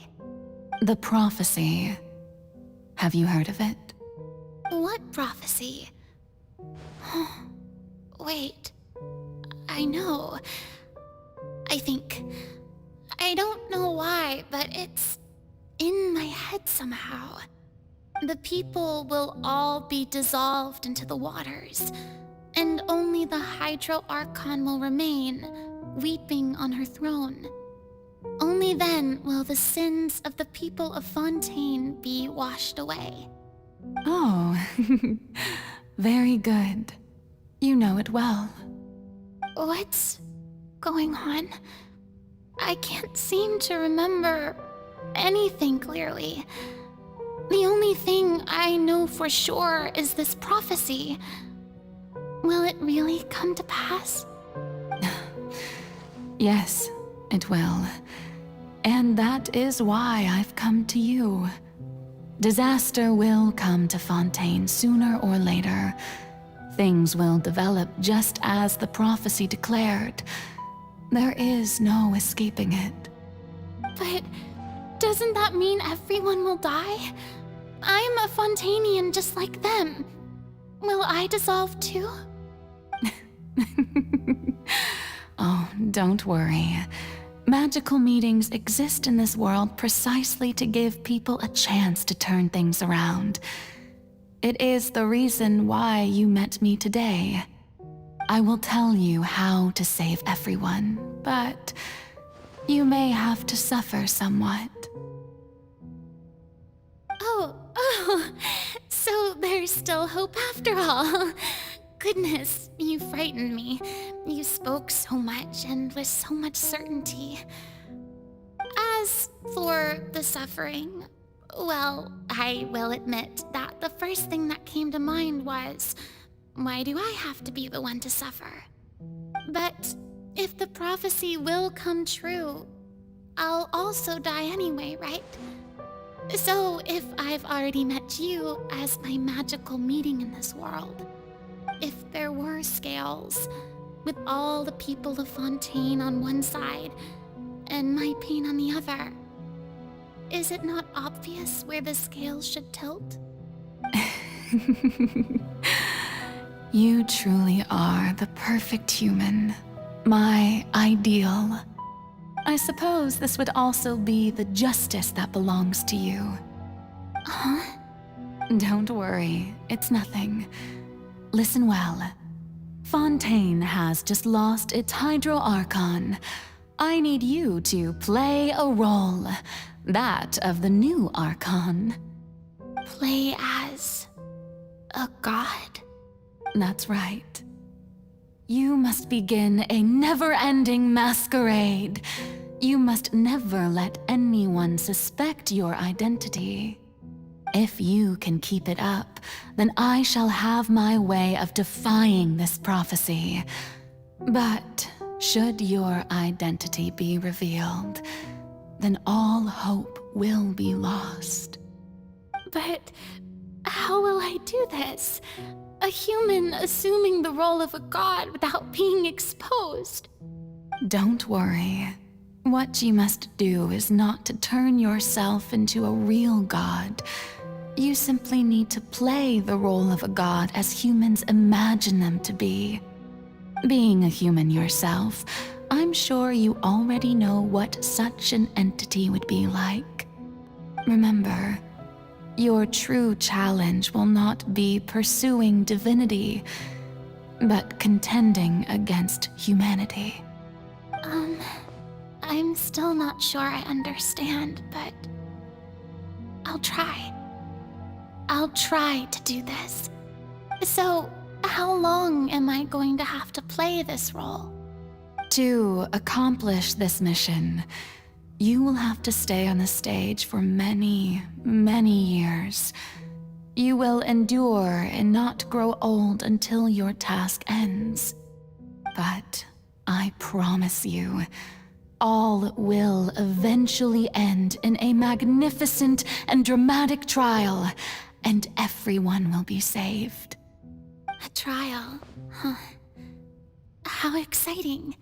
The prophecy. Have you heard of it? What prophecy? Wait. I know. I think... I don't know why, but it's in my head somehow. The people will all be dissolved into the waters, and only the Gidro Archont will remain, weeping on her throne. Only then will the sins of the people of Fontaine be washed away. Oh, very good. You know it well. What's going on? I can't seem to remember anything clearly. The only thing I know for sure is this prophecy. Will it really come to pass? Yes, it will. And that is why I've come to you. Disaster will come to Fontaine sooner or later. Things will develop just as the prophecy declared. There is no escaping it. But doesn't that mean everyone will die? I'm a Fontainian just like them. Will I dissolve too? Oh, don't worry. Magical meetings exist in this world precisely to give people a chance to turn things around. It is the reason why you met me today. I will tell you how to save everyone, but you may have to suffer somewhat. Oh, so there's still hope after all. Goodness, you frightened me. You spoke so much and with so much certainty. As for the suffering, well, I will admit that the first thing that came to mind was, why do I have to be the one to suffer? But if the prophecy will come true, I'll also die anyway, right? So if I've already met you as my magical meeting in this world, if there were scales, with all the people of Fontaine on one side, and my pain on the other, is it not obvious where the scales should tilt? You truly are the perfect human, my ideal. I suppose this would also be the justice that belongs to you. Huh? Don't worry, it's nothing. Listen well. Fontaine has just lost its Gidro Archont. I need you to play a role, that of the new Archon. Play as a god? That's right. You must begin a never-ending masquerade. You must never let anyone suspect your identity. If you can keep it up, then I shall have my way of defying this prophecy. But should your identity be revealed, then all hope will be lost. But how will I do this? A human assuming the role of a god without being exposed. Don't worry. What you must do is not to turn yourself into a real god. You simply need to play the role of a god as humans imagine them to be. Being a human yourself, I'm sure you already know what such an entity would be like. Remember, your true challenge will not be pursuing divinity, but contending against humanity. I'm still not sure I understand, but I'll try. I'll try to do this. So, how long am I going to have to play this role? To accomplish this mission, you will have to stay on the stage for many, many years. You will endure and not grow old until your task ends. But I promise you, all will eventually end in a magnificent and dramatic trial, and everyone will be saved. A trial, huh? How exciting.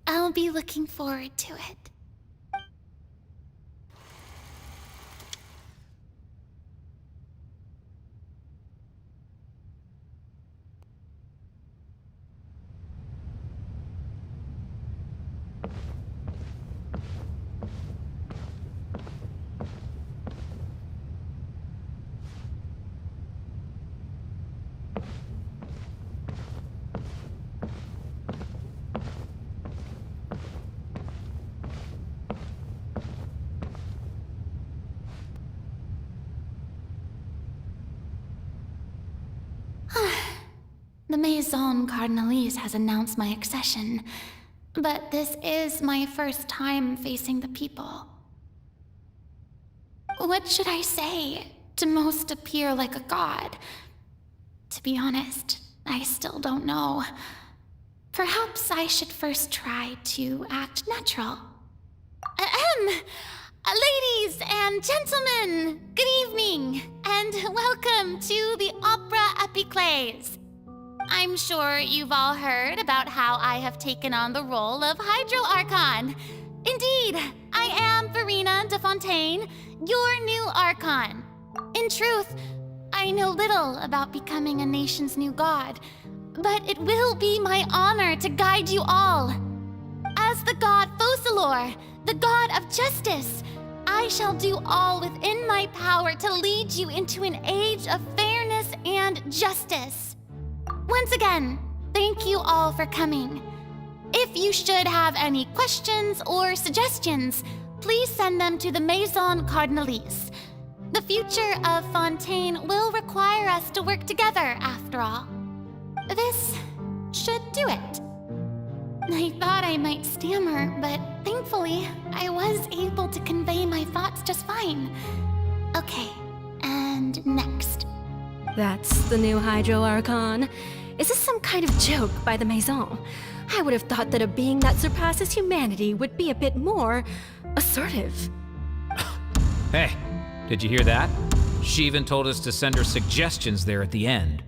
I'll be looking forward to it. The Maison Cardinalise has announced my accession, but this is my first time facing the people. What should I say to most appear like a god? To be honest, I still don't know. Perhaps I should first try to act natural. Ladies and gentlemen, good evening, and welcome to the Opera Epiclese. I'm sure you've all heard about how I have taken on the role of Gidro Archonт. Indeed, I am Verena de Fontaine, your new Archon. In truth, I know little about becoming a nation's new god, but it will be my honor to guide you all. As the god Focalor, the god of justice, I shall do all within my power to lead you into an age of fairness and justice. Once again, thank you all for coming. If you should have any questions or suggestions, please send them to the Maison Cardinalise. The future of Fontaine will require us to work together, after all. This should do it. I thought I might stammer, but thankfully, I was able to convey my thoughts just fine. Okay, and next. That's the new Gidro Archonт. Is this some kind of joke by the Maison? I would have thought that a being that surpasses humanity would be a bit more assertive. Hey, did you hear that? She even told us to send her suggestions there at the end.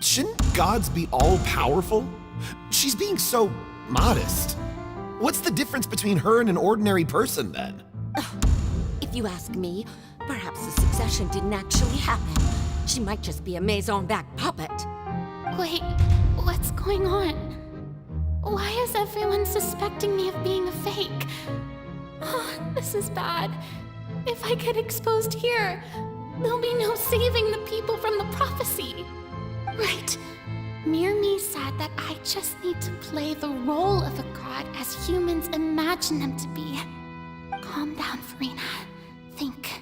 Shouldn't gods be all-powerful? She's being so modest. What's the difference between her and an ordinary person, then? If you ask me, perhaps the succession didn't actually happen. She might just be a Maison-back puppet. Wait, what's going on? Why is everyone suspecting me of being a fake? Oh, this is bad. If I get exposed here, there'll be no saving the people from the prophecy. Right. Mirmi said that I just need to play the role of a god as humans imagine them to be. Calm down, Verena. Think.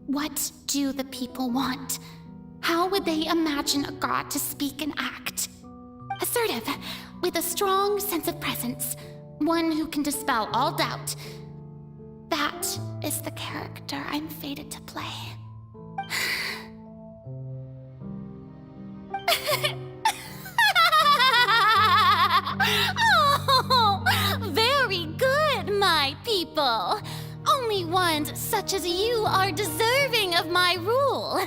What do the people want? How would they imagine a god to speak and act? Assertive, with a strong sense of presence. One who can dispel all doubt. That is the character I'm fated to play. Oh, very good, my people. Only ones such as you are deserving of my rule.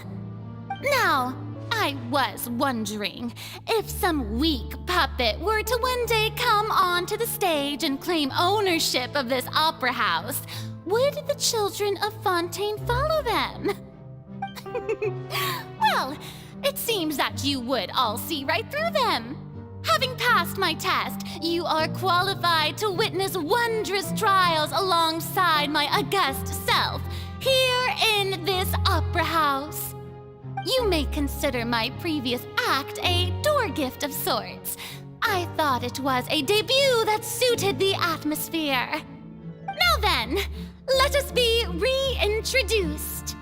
Now, I was wondering if some weak puppet were to one day come onto the stage and claim ownership of this opera house, would the children of Fontaine follow them? Well, it seems that you would all see right through them. Having passed my test, you are qualified to witness wondrous trials alongside my august self, here in this opera house. You may consider my previous act a door gift of sorts. I thought it was a debut that suited the atmosphere. Now then, let us be reintroduced.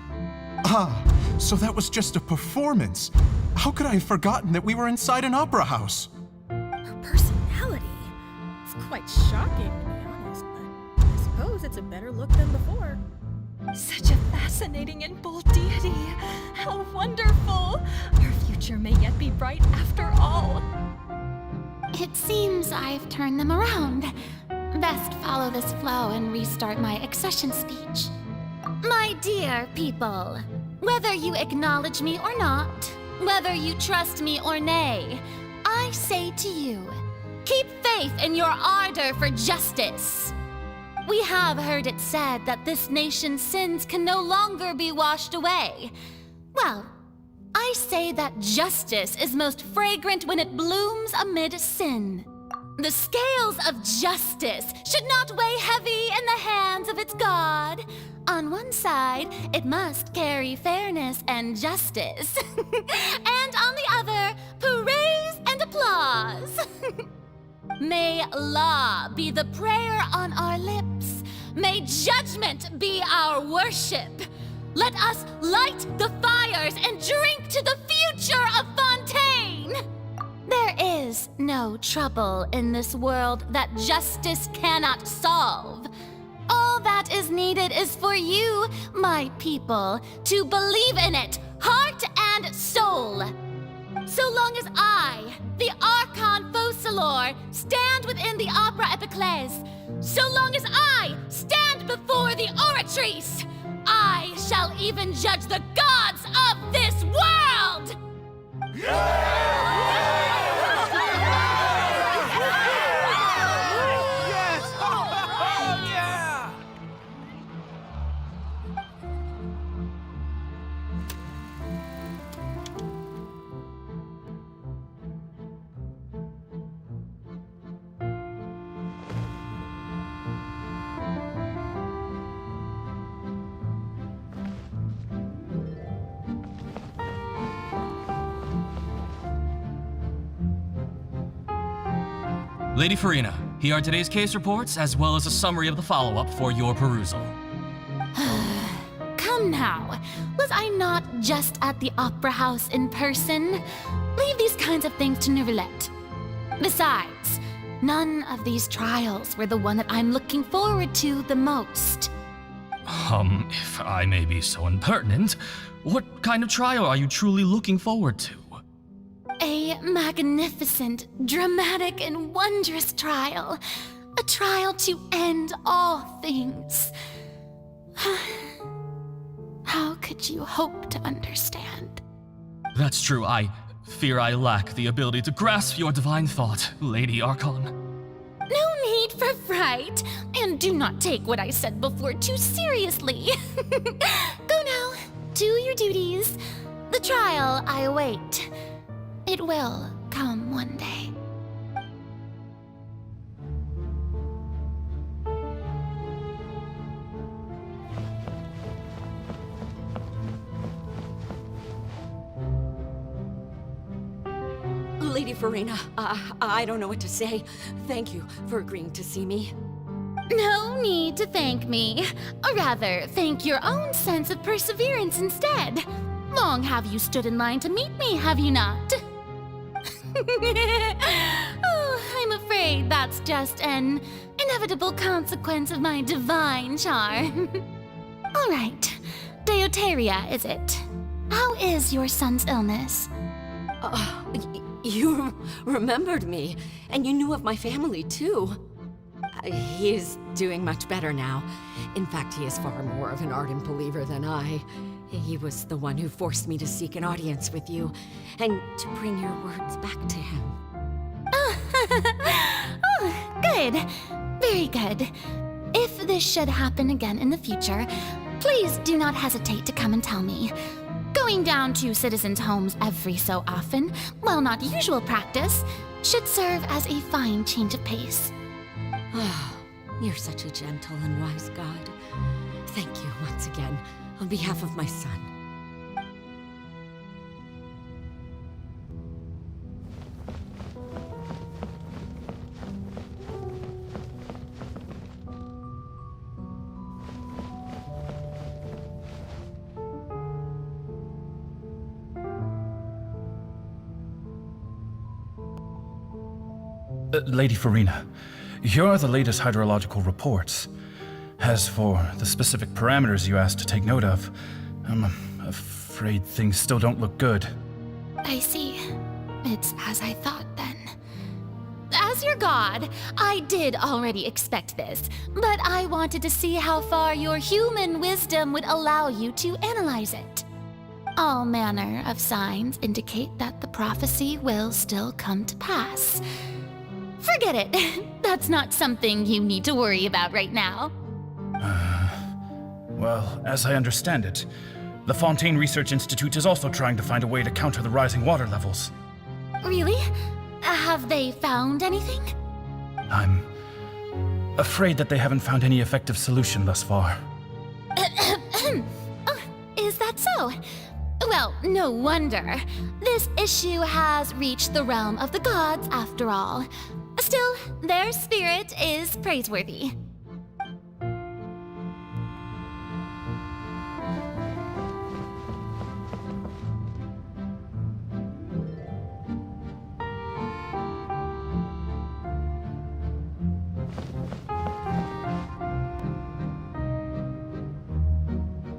So that was just a performance. How could I have forgotten that we were inside an opera house? Her personality. It's quite shocking, to be honest, but I suppose it's a better look than before. Such a fascinating and bold deity. How wonderful! Our future may yet be bright after all. It seems I've turned them around. Best follow this flow and restart my accession speech. My dear people, whether you acknowledge me or not, whether you trust me or nay, I say to you, keep faith in your ardor for justice. We have heard it said that this nation's sins can no longer be washed away. Well, I say that justice is most fragrant when it blooms amid sin. The scales of justice should not weigh heavy in the hands of its God. On one side, it must carry fairness and justice. And on the other, praise and applause. May law be the prayer on our lips. May judgment be our worship. Let us light the fires and drink to the future of Fontaine. There is no trouble in this world that justice cannot solve. All that is needed is for you, my people, to believe in it, heart and soul. So long as I, the Archon Focalor, stand within the Opera Epiclese, so long as I stand before the Oratrice, I shall even judge the gods of this world! Lady Farina, here are today's case reports, as well as a summary of the follow-up for your perusal. Come now, was I not just at the Opera House in person? Leave these kinds of things to Neuvillette. Besides, none of these trials were the one that I'm looking forward to the most. If I may be so impertinent, what kind of trial are you truly looking forward to? A magnificent, dramatic, and wondrous trial. A trial to end all things. How could you hope to understand? That's true. I fear I lack the ability to grasp your divine thought, Lady Archon. No need for fright, and do not take what I said before too seriously. Go now, do your duties. The trial I await. It will come one day. Lady Farina, I don't know what to say. Thank you for agreeing to see me. No need to thank me. Or rather, thank your own sense of perseverance instead. Long have you stood in line to meet me, have you not? Oh, I'm afraid that's just an inevitable consequence of my divine charm. All right, Deoteria, is it? How is your son's illness? You remembered me, and you knew of my family, too. He is doing much better now. In fact, he is far more of an ardent believer than I. He was the one who forced me to seek an audience with you, and to bring your words back to him. Oh, good. Very good. If this should happen again in the future, please do not hesitate to come and tell me. Going down to citizens' homes every so often, while not usual practice, should serve as a fine change of pace. You're such a gentle and wise God. Thank you once again, on behalf of my son. Lady Farina, here are the latest hydrological reports. As for the specific parameters you asked to take note of, I'm afraid things still don't look good. I see. It's as I thought then. As your god, I did already expect this, but I wanted to see how far your human wisdom would allow you to analyze it. All manner of signs indicate that the prophecy will still come to pass. Forget it. That's not something you need to worry about right now. Well, as I understand it, the Fontaine Research Institute is also trying to find a way to counter the rising water levels. Really? Have they found anything? I'm afraid that they haven't found any effective solution thus far. Oh, is that so? Well, no wonder. This issue has reached the realm of the gods after all. Still, their spirit is praiseworthy.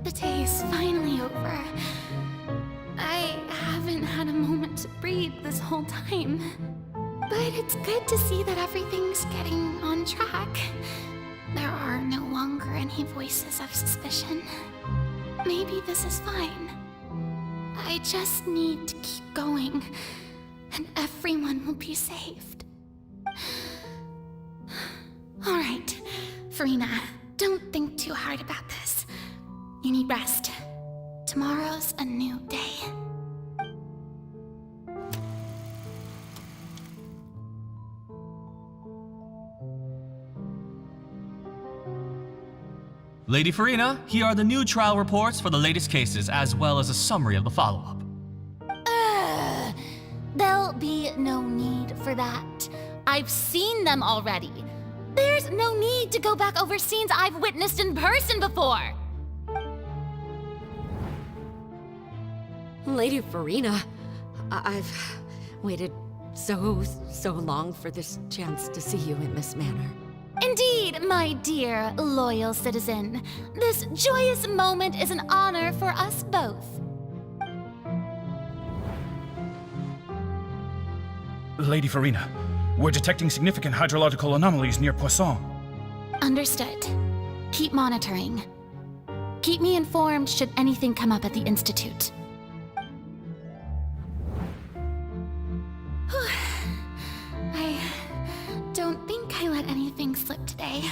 The day is finally over. I haven't had a moment to breathe this whole time. But it's good to see that everything's getting on track. There are no longer any voices of suspicion. Maybe this is fine. I just need to keep going, and everyone will be saved. All right, Farina, don't think too hard about this. You need rest. Tomorrow's a new day. Lady Farina, here are the new trial reports for the latest cases, as well as a summary of the follow-up. There'll be no need for that. I've seen them already. There's no need to go back over scenes I've witnessed in person before. Lady Farina, I've waited so long for this chance to see you in this manner. Indeed, my dear, loyal citizen. This joyous moment is an honor for us both. Lady Farina, we're detecting significant hydrological anomalies near Poisson. Understood. Keep monitoring. Keep me informed should anything come up at the Institute. I don't think I let anything slip today.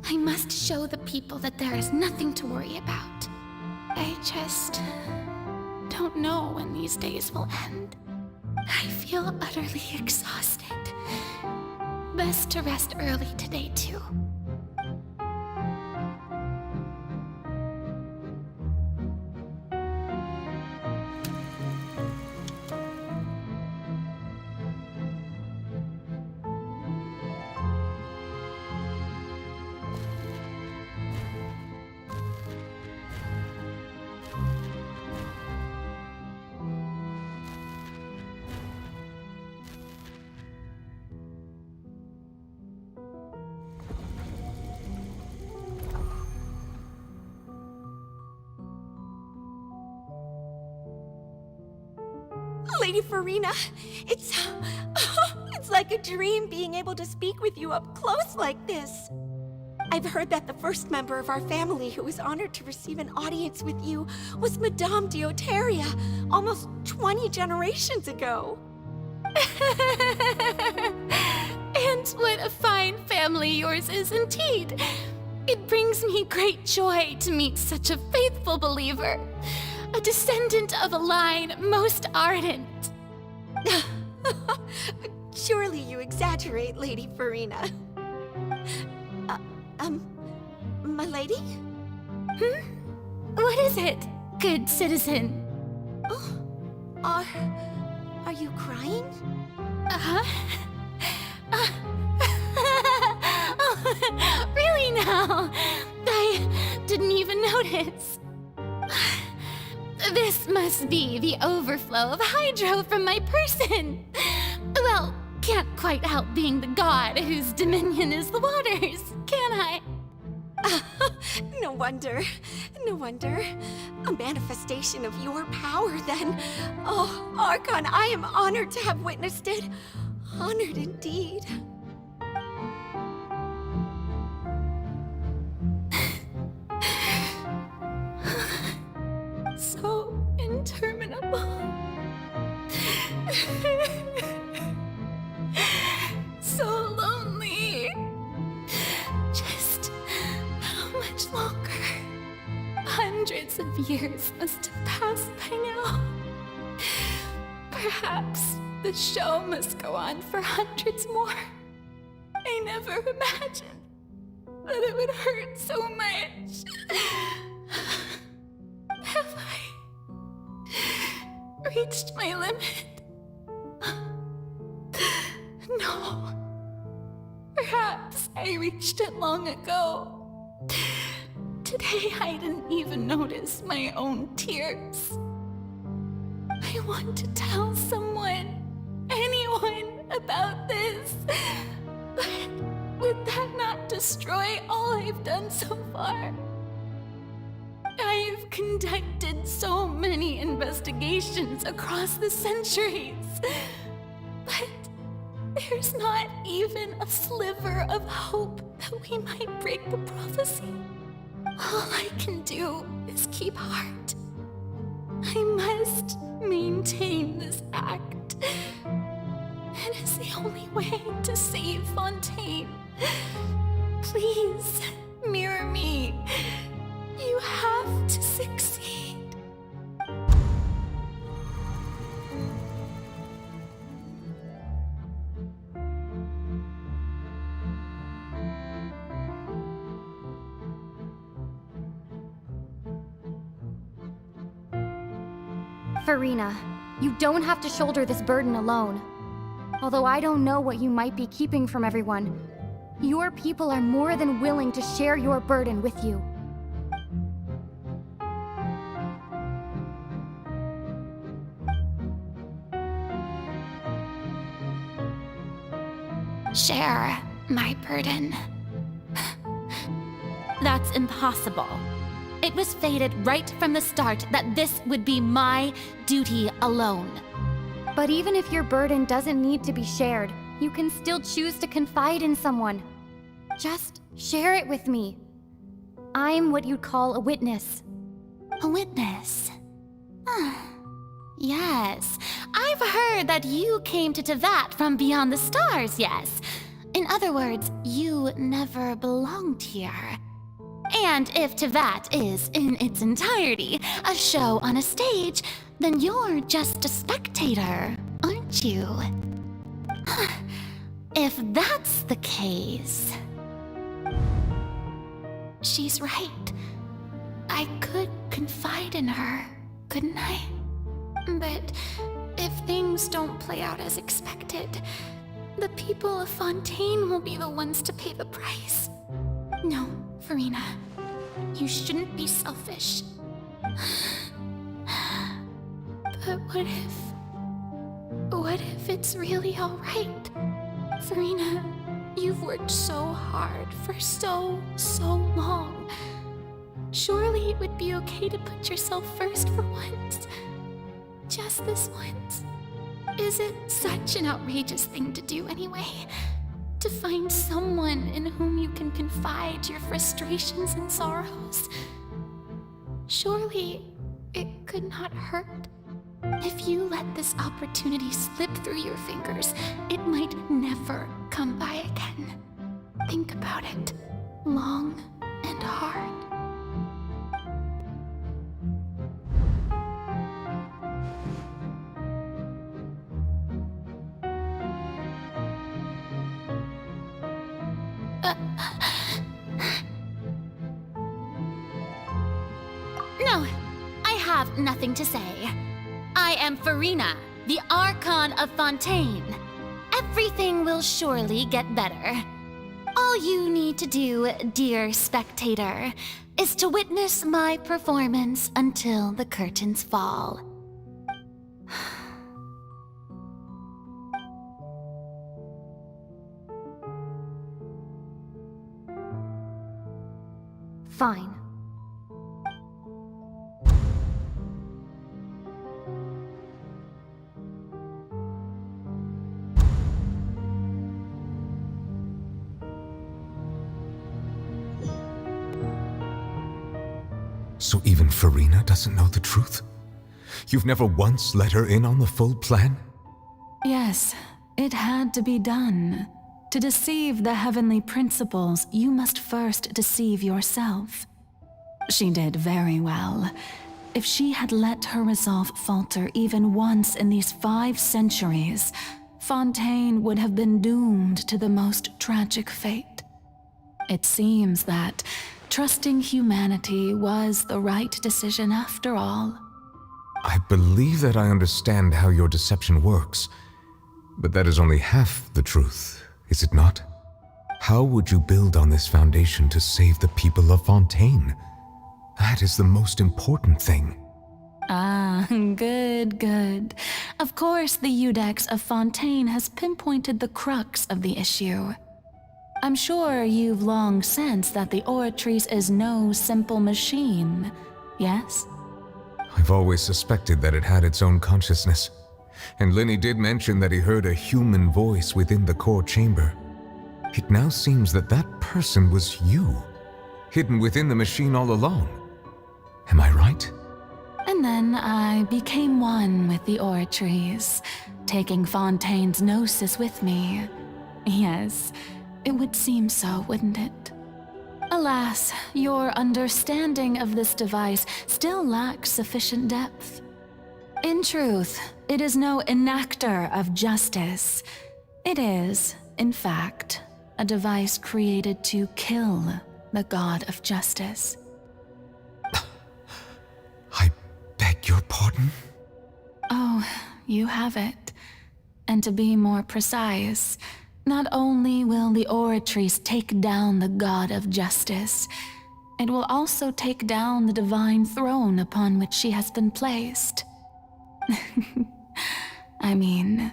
I must show the people that there is nothing to worry about. I just don't know when these days will end. I feel utterly exhausted. Best to rest early today, too. Lady Farina, it's like a dream being able to speak with you up close like this. I've heard that the first member of our family who was honored to receive an audience with you was Madame Dioteria, almost 20 generations ago. And what a fine family yours is indeed. It brings me great joy to meet such a faithful believer. A descendant of a line most ardent. Surely you exaggerate, Lady Farina. My lady? What is it, good citizen? Oh, are you crying? Oh, really now? I didn't even notice. This must be the overflow of hydro from my person. Well, can't quite help being the god whose dominion is the waters, can I? No wonder. No wonder. A manifestation of your power, then. Oh, Archon, I am honored to have witnessed it. Honored indeed. So interminable. So lonely. Just how much longer? Hundreds of years must have passed by now. Perhaps the show must go on for hundreds more. I never imagined that it would hurt so much. Have I reached my limit? No. Perhaps I reached it long ago. Today I didn't even notice my own tears. I want to tell someone, anyone, about this. But would that not destroy all I've done so far? I've conducted so many investigations across the centuries, but there's not even a sliver of hope that we might break the prophecy. All I can do is keep heart. I must maintain this act. It is the only way to save Fontaine. Please, mirror me. You have to succeed. Farina, you don't have to shoulder this burden alone. Although I don't know what you might be keeping from everyone, your people are more than willing to share your burden with you. Share my burden. That's impossible. It was fated right from the start that this would be my duty alone. But even if your burden doesn't need to be shared, you can still choose to confide in someone. Just share it with me. I'm what you'd call a witness. A witness? Yes, I've heard that you came to Tevat from beyond the stars, yes. In other words, you never belonged here. And if Tevat is, in its entirety, a show on a stage, then you're just a spectator, aren't you? If that's the case... She's right. I could confide in her, couldn't I? But if things don't play out as expected, the people of Fontaine will be the ones to pay the price. No, Farina, you shouldn't be selfish. But what if it's really all right? Farina, you've worked so hard for so long. Surely it would be okay to put yourself first for once. Just this once. Is it such an outrageous thing to do anyway? To find someone in whom you can confide your frustrations and sorrows? Surely it could not hurt. If you let this opportunity slip through your fingers, it might never come by again. Think about it long and hard. No, I have nothing to say. I am Farina, the Archon of Fontaine. Everything will surely get better. All you need to do, dear spectator, is to witness my performance until the curtains fall. Fine. So even Farina doesn't know the truth? You've never once let her in on the full plan? Yes, it had to be done. To deceive the heavenly principles, you must first deceive yourself. She did very well. If she had let her resolve falter even once in these 5 centuries, Fontaine would have been doomed to the most tragic fate. It seems that trusting humanity was the right decision after all. I believe that I understand how your deception works, but that is only half the truth, is it not? How would you build on this foundation to save the people of Fontaine? That is the most important thing. Ah, good. Of course, the Iudex of Fontaine has pinpointed the crux of the issue. I'm sure you've long sensed that the Oratrice is no simple machine, yes? I've always suspected that it had its own consciousness, and Lenny did mention that he heard a human voice within the core chamber. It now seems that that person was you, hidden within the machine all along. Am I right? And then I became one with the Oratrice, taking Fontaine's gnosis with me. Yes, it would seem so, wouldn't it? Alas, your understanding of this device still lacks sufficient depth. In truth, it is no enactor of justice. It is, in fact, a device created to kill the god of justice. I beg your pardon? Oh, you have it. And to be more precise, not only will the Oratrice take down the god of justice, it will also take down the divine throne upon which she has been placed. I mean,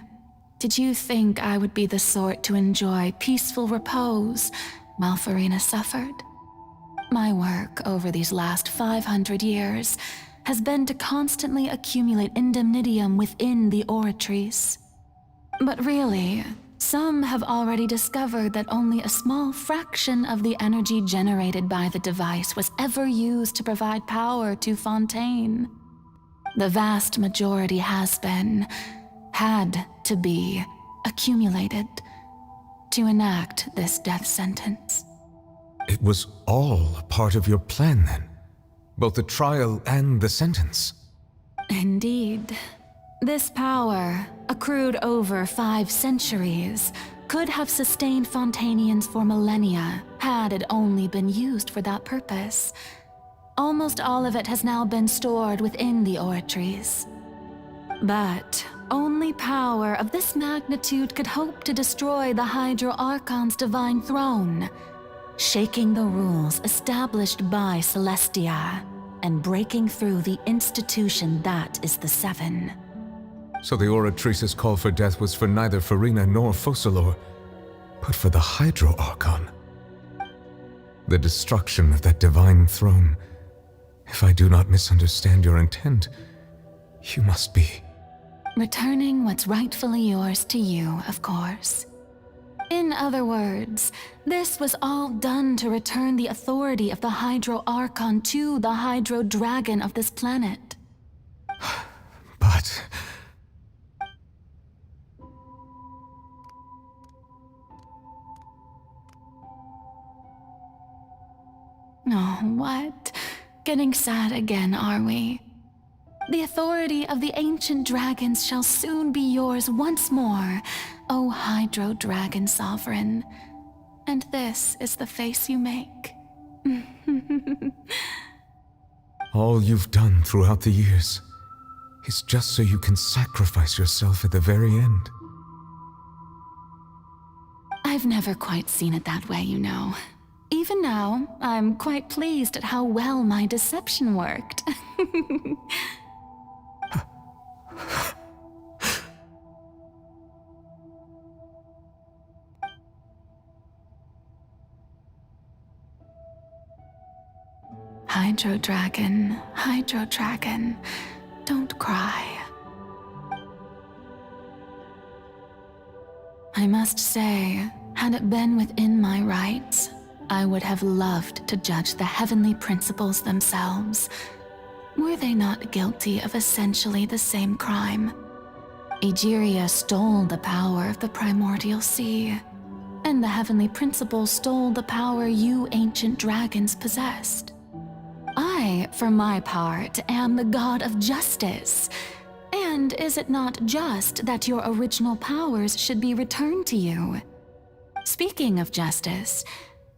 did you think I would be the sort to enjoy peaceful repose while Farina suffered? My work over these last 500 years has been to constantly accumulate indemnitium within the Oratrice. But really, some have already discovered that only a small fraction of the energy generated by the device was ever used to provide power to Fontaine. The vast majority had to be, accumulated to enact this death sentence. It was all a part of your plan then? Both the trial and the sentence? Indeed. This power, accrued over 5 centuries, could have sustained Fontainians for millennia had it only been used for that purpose. Almost all of it has now been stored within the Oratrice. But only power of this magnitude could hope to destroy the Gidro Archon's divine throne, shaking the rules established by Celestia and breaking through the institution that is the Seven. So the Oratrice's call for death was for neither Farina nor Focalor, but for the Gidro Archon. The destruction of that divine throne. If I do not misunderstand your intent, you must be... Returning what's rightfully yours to you, of course. In other words, this was all done to return the authority of the Gidro Archon to the Hydro Dragon of this planet. But... Oh, what? Getting sad again, are we? The authority of the ancient dragons shall soon be yours once more, O Hydro Dragon Sovereign. And this is the face you make. All you've done throughout the years is just so you can sacrifice yourself at the very end. I've never quite seen it that way, you know. Even now, I'm quite pleased at how well my deception worked. Hydro Dragon, don't cry. I must say, had it been within my rights, I would have loved to judge the heavenly principles themselves. Were they not guilty of essentially the same crime? Egeria stole the power of the primordial sea, and the heavenly principles stole the power you ancient dragons possessed. I, for my part, am the god of justice. And is it not just that your original powers should be returned to you? Speaking of justice,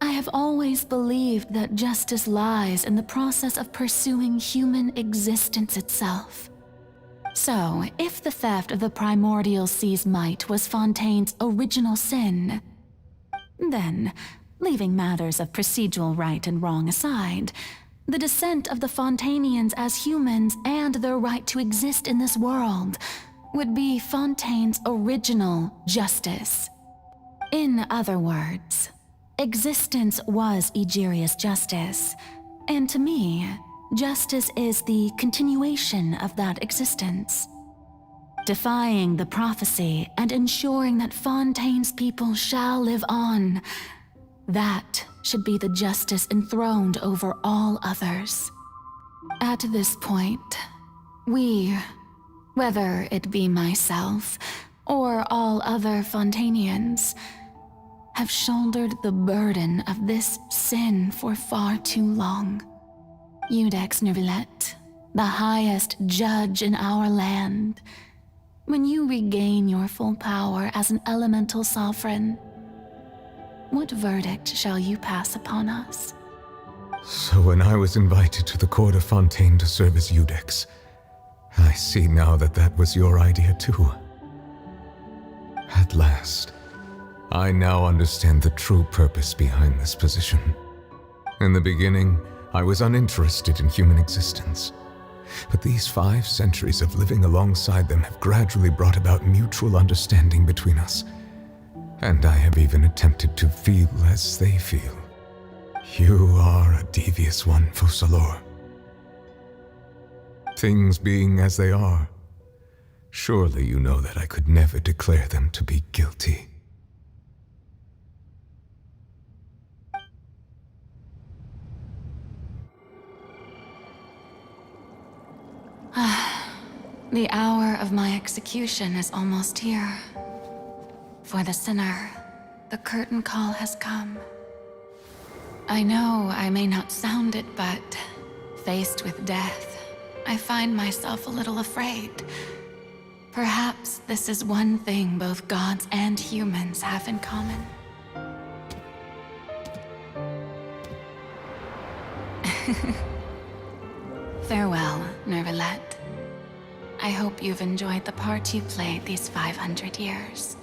I have always believed that justice lies in the process of pursuing human existence itself. So, if the theft of the primordial sea's might was Fontaine's original sin, then, leaving matters of procedural right and wrong aside, the descent of the Fontanians as humans and their right to exist in this world would be Fontaine's original justice. In other words, existence was Egeria's justice, and to me, justice is the continuation of that existence. Defying the prophecy and ensuring that Fontaine's people shall live on, that should be the justice enthroned over all others. At this point, we, whether it be myself or all other Fontanians, have shouldered the burden of this sin for far too long. Iudex Neuvillette, the highest judge in our land, when you regain your full power as an elemental sovereign, what verdict shall you pass upon us? So when I was invited to the court of Fontaine to serve as Iudex, I see now that that was your idea too. At last, I now understand the true purpose behind this position. In the beginning, I was uninterested in human existence. But these 5 centuries of living alongside them have gradually brought about mutual understanding between us. And I have even attempted to feel as they feel. You are a devious one, Focalors. Things being as they are, surely you know that I could never declare them to be guilty. The hour of my execution is almost here. For the sinner, the curtain call has come. I know I may not sound it, but faced with death, I find myself a little afraid. Perhaps this is one thing both gods and humans have in common. Farewell, Neuvillette. I hope you've enjoyed the part you played these 500 years.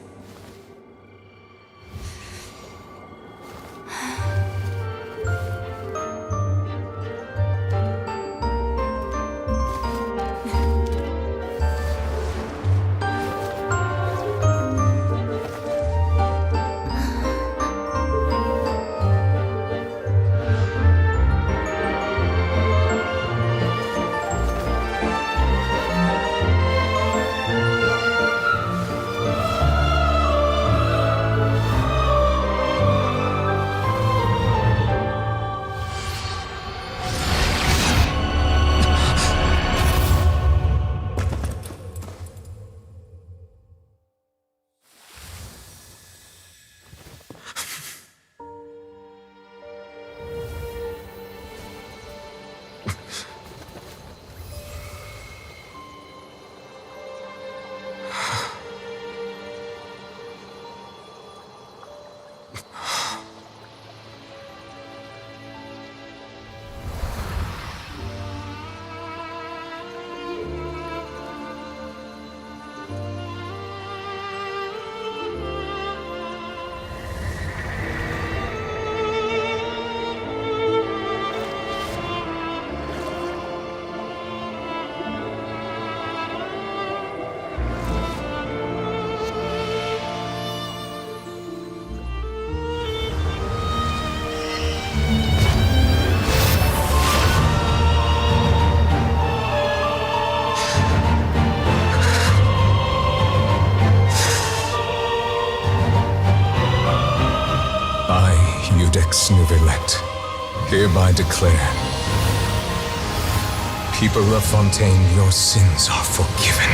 Codex Nouvellette, hereby declare, people of Fontaine, your sins are forgiven.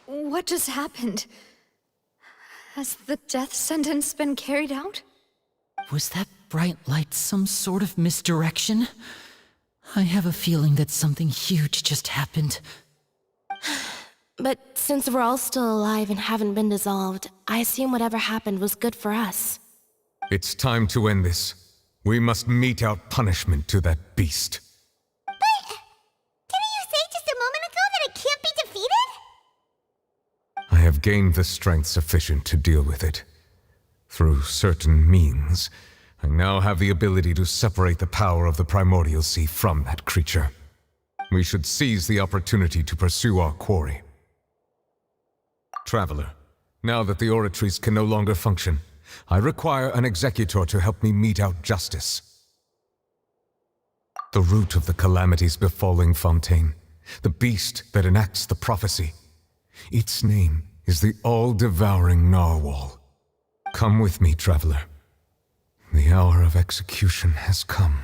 What just happened? Has the death sentence been carried out? Was that bright light some sort of misdirection? I have a feeling that something huge just happened. But since we're all still alive and haven't been dissolved, I assume whatever happened was good for us. It's time to end this. We must mete out punishment to that beast. Didn't you say just a moment ago that it can't be defeated? I have gained the strength sufficient to deal with it. Through certain means, I now have the ability to separate the power of the Primordial Sea from that creature. We should seize the opportunity to pursue our quarry. Traveler, now that the oratories can no longer function, I require an executor to help me mete out justice. The root of the calamities befalling Fontaine, the beast that enacts the prophecy, its name is the all-devouring narwhal. Come with me, traveler. The hour of execution has come.